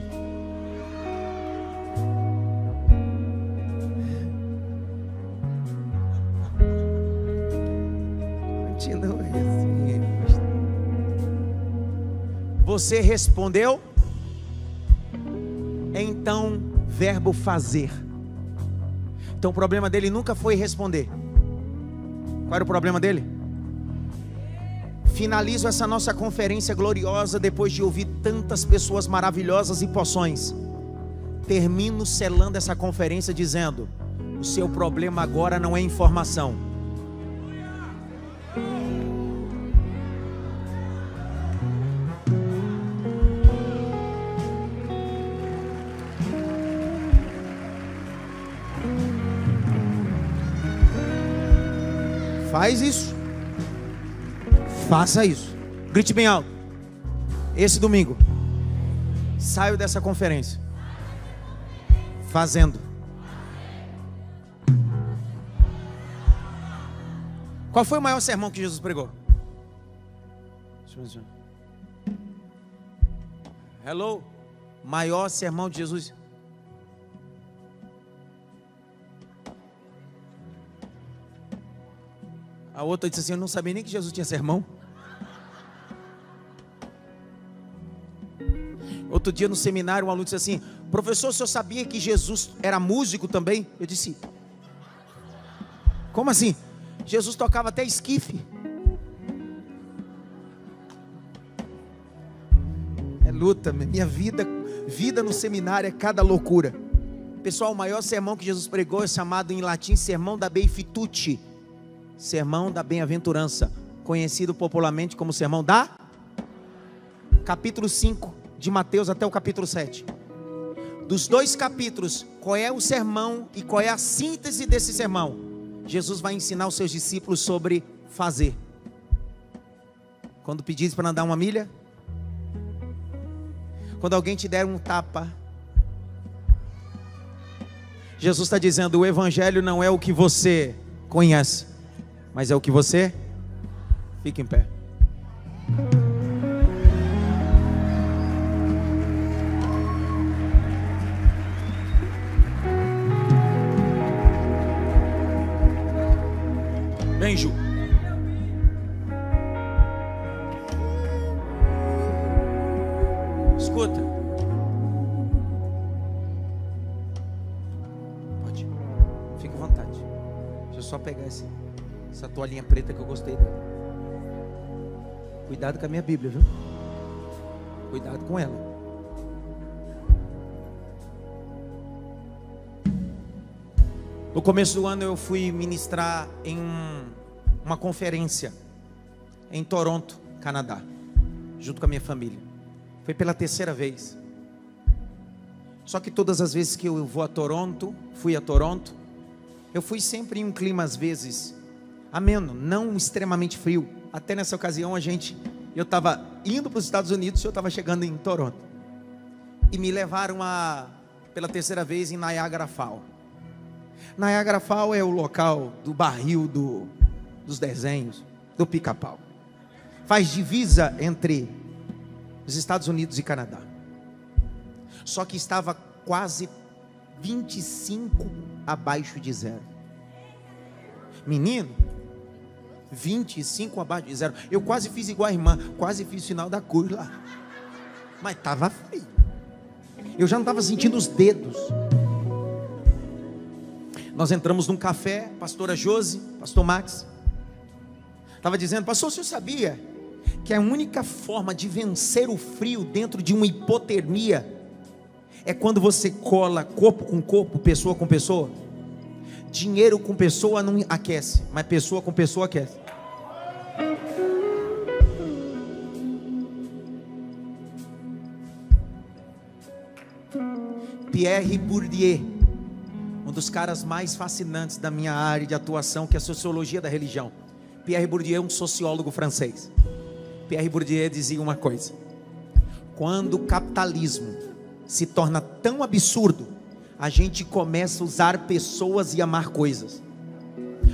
Continue assim. Você respondeu? Então, verbo fazer. Então o problema dele nunca foi responder. Qual era o problema dele? Finalizo essa nossa conferência gloriosa depois de ouvir tantas pessoas maravilhosas e poções. Termino selando essa conferência dizendo: o seu problema agora não é informação. Faz isso. Faça isso. Grite bem alto. Esse domingo saio dessa conferência fazendo. Qual foi o maior sermão que Jesus pregou? Hello? Maior sermão de Jesus. A outra disse assim: eu não sabia nem que Jesus tinha sermão. Outro dia no seminário, um aluno disse assim: professor, o senhor sabia que Jesus era músico também? Eu disse: como assim? Jesus tocava até esquife. É luta, minha vida no seminário é cada loucura. Pessoal, o maior sermão que Jesus pregou é chamado em latim Sermão da Beatitude, Sermão da Bem-aventurança, conhecido popularmente como Sermão da capítulo 5 de Mateus até o capítulo 7. Dos 2 capítulos, qual é o sermão e qual é a síntese desse sermão? Jesus vai ensinar os seus discípulos sobre fazer. Quando pedires para andar 1 milha, quando alguém te der um tapa, Jesus está dizendo: o evangelho não é o que você conhece, mas é o que você... Fica em pé. Vem, Ju. Escuta. Pode. Fica à vontade. Deixa eu só pegar essa toalhinha preta que eu gostei dela. Cuidado com a minha Bíblia, viu? Cuidado com ela. No começo do ano eu fui ministrar em uma conferência em Toronto, Canadá, junto com a minha família. Foi pela 3ª vez. Só que todas as vezes que eu fui a Toronto, eu fui sempre em um clima às vezes ameno, não extremamente frio. Até nessa ocasião eu estava indo para os Estados Unidos e eu estava chegando em Toronto. E me levaram pela 3ª vez em Niagara Falls. Niagara Falls é o local do barril dos desenhos, do Pica-Pau. Faz divisa entre os Estados Unidos e Canadá. Só que estava quase 25 abaixo de zero. Menino, 25 abaixo de zero. Eu quase fiz igual a irmã, quase fiz o sinal da cruz lá. Mas estava feio. Eu já não estava sentindo os dedos. Nós entramos num café, pastora Josi, pastor Max, estava dizendo: pastor, o senhor sabia que a única forma de vencer o frio dentro de uma hipotermia é quando você cola corpo com corpo, pessoa com pessoa? Dinheiro com pessoa não aquece, mas pessoa com pessoa aquece. Pierre Bourdieu, um dos caras mais fascinantes da minha área de atuação, que é a sociologia da religião. Pierre Bourdieu é um sociólogo francês. Pierre Bourdieu dizia uma coisa: quando o capitalismo se torna tão absurdo, a gente começa a usar pessoas e amar coisas.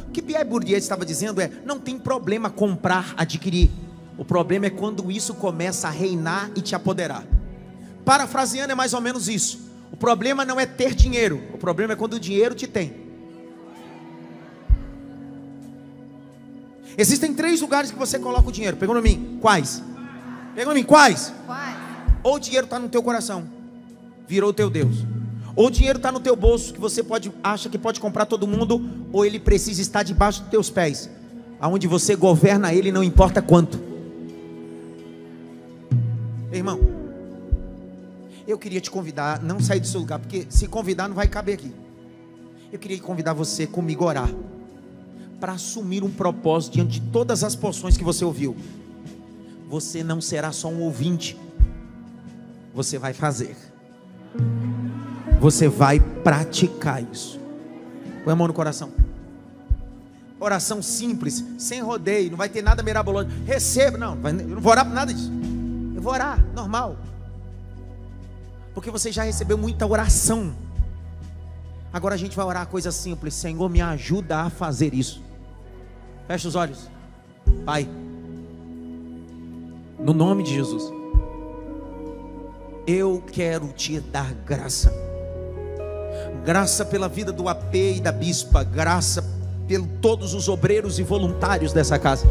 O que Pierre Bourdieu estava dizendo é: não tem problema comprar, adquirir. O problema é quando isso começa a reinar e te apoderar. Parafraseando, é mais ou menos isso. O problema não é ter dinheiro, o problema é quando o dinheiro te tem. Existem 3 lugares que você coloca o dinheiro. Pergunta a mim, quais? Pergunta a mim, quais? Ou o dinheiro está no teu coração, virou teu Deus. Ou o dinheiro está no teu bolso, que você acha que pode comprar todo mundo, ou ele precisa estar debaixo dos teus pés, aonde você governa ele, não importa quanto. Irmão, eu queria te convidar, não sair do seu lugar, porque se convidar não vai caber aqui. Eu queria convidar você comigo a orar, para assumir um propósito diante de todas as porções que você ouviu. Você não será só um ouvinte, você vai fazer, você vai praticar isso. Põe a mão no coração. Oração simples, sem rodeio, não vai ter nada mirabolante. Receba, eu não vou orar por nada disso. Eu vou orar, normal. Porque você já recebeu muita oração. Agora a gente vai orar coisa simples. Senhor, me ajuda a fazer isso. Fecha os olhos. Pai, no nome de Jesus, eu quero te dar graça. Graça pela vida do AP e da bispa. Graça por todos os obreiros e voluntários dessa casa.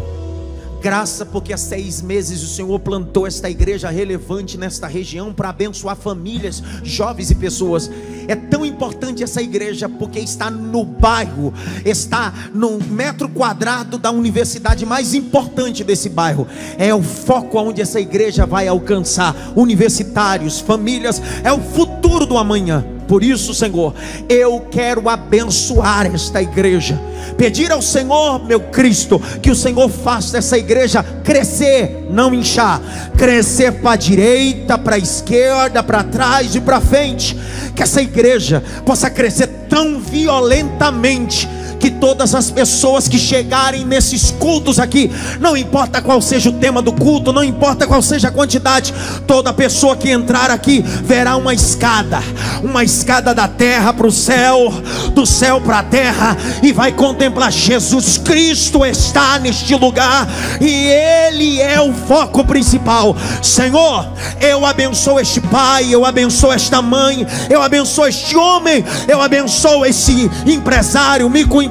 Graça porque há 6 meses o Senhor plantou esta igreja relevante nesta região para abençoar famílias, jovens e pessoas. É tão importante essa igreja porque está no bairro, está no metro quadrado da universidade mais importante desse bairro. É o foco onde essa igreja vai alcançar universitários, famílias, é o futuro do amanhã. Por isso, Senhor, eu quero abençoar esta igreja, pedir ao Senhor, meu Cristo, que o Senhor faça essa igreja crescer, não inchar, crescer para a direita, para a esquerda, para trás e para frente, que essa igreja possa crescer tão violentamente, que todas as pessoas que chegarem nesses cultos aqui, não importa qual seja o tema do culto, não importa qual seja a quantidade, toda pessoa que entrar aqui verá uma escada da terra para o céu, do céu para a terra, e vai contemplar Jesus Cristo está neste lugar, e Ele é o foco principal. Senhor, eu abençoo este pai, eu abençoo esta mãe, eu abençoo este homem, eu abençoo esse empresário, microempresário,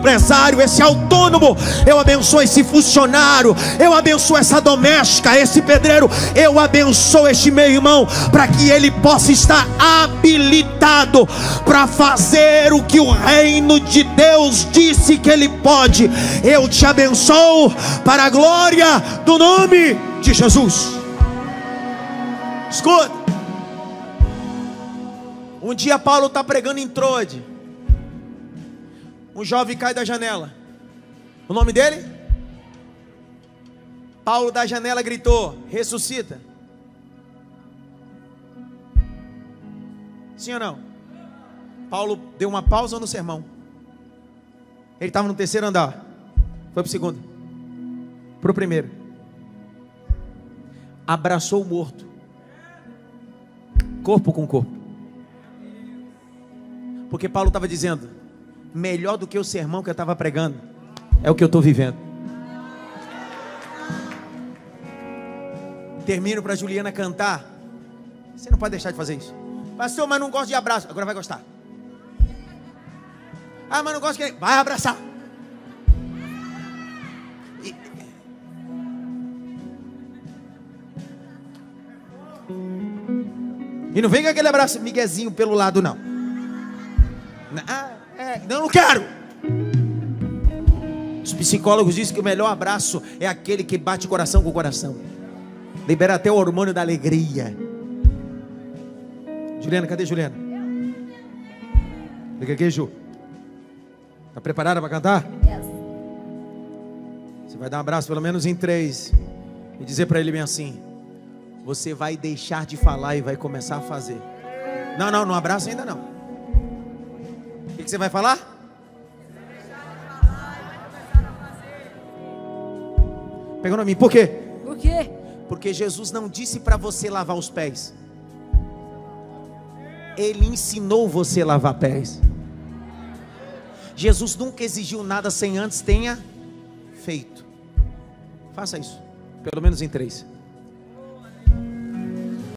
esse autônomo, eu abençoo esse funcionário, eu abençoo essa doméstica, esse pedreiro, eu abençoo este meu irmão, para que ele possa estar habilitado para fazer o que o reino de Deus disse que ele pode. Eu te abençoo para a glória do nome de Jesus. Escuta, um dia Paulo está pregando em Troade. Um jovem cai da janela. O nome dele? Paulo da janela gritou: ressuscita. Sim ou não? Paulo deu uma pausa no sermão. Ele estava no terceiro andar, foi para o segundo, para o primeiro. Abraçou o morto, corpo com corpo. Porque Paulo estava dizendo: melhor do que o sermão que eu estava pregando é o que eu estou vivendo. Termino para Juliana cantar. Você não pode deixar de fazer isso. Pastor, mas não gosto de abraço. Agora vai gostar. Ah, mas não gosto de... Vai abraçar. E não vem com aquele abraço miguezinho pelo lado, não. Não quero. Os psicólogos dizem que o melhor abraço é aquele que bate coração com coração, libera até o hormônio da alegria. Juliana, cadê Juliana? Liga aqui, Ju. Está preparada para cantar? Yes. Você vai dar um abraço pelo menos em 3 e dizer para ele bem assim: você vai deixar de falar e vai começar a fazer. Não abraça ainda não. O que você vai falar? Pegando a mim, por quê? Por quê? Porque Jesus não disse para você lavar os pés, Ele ensinou você a lavar pés. Jesus nunca exigiu nada sem antes tenha feito. Faça isso, pelo menos em 3.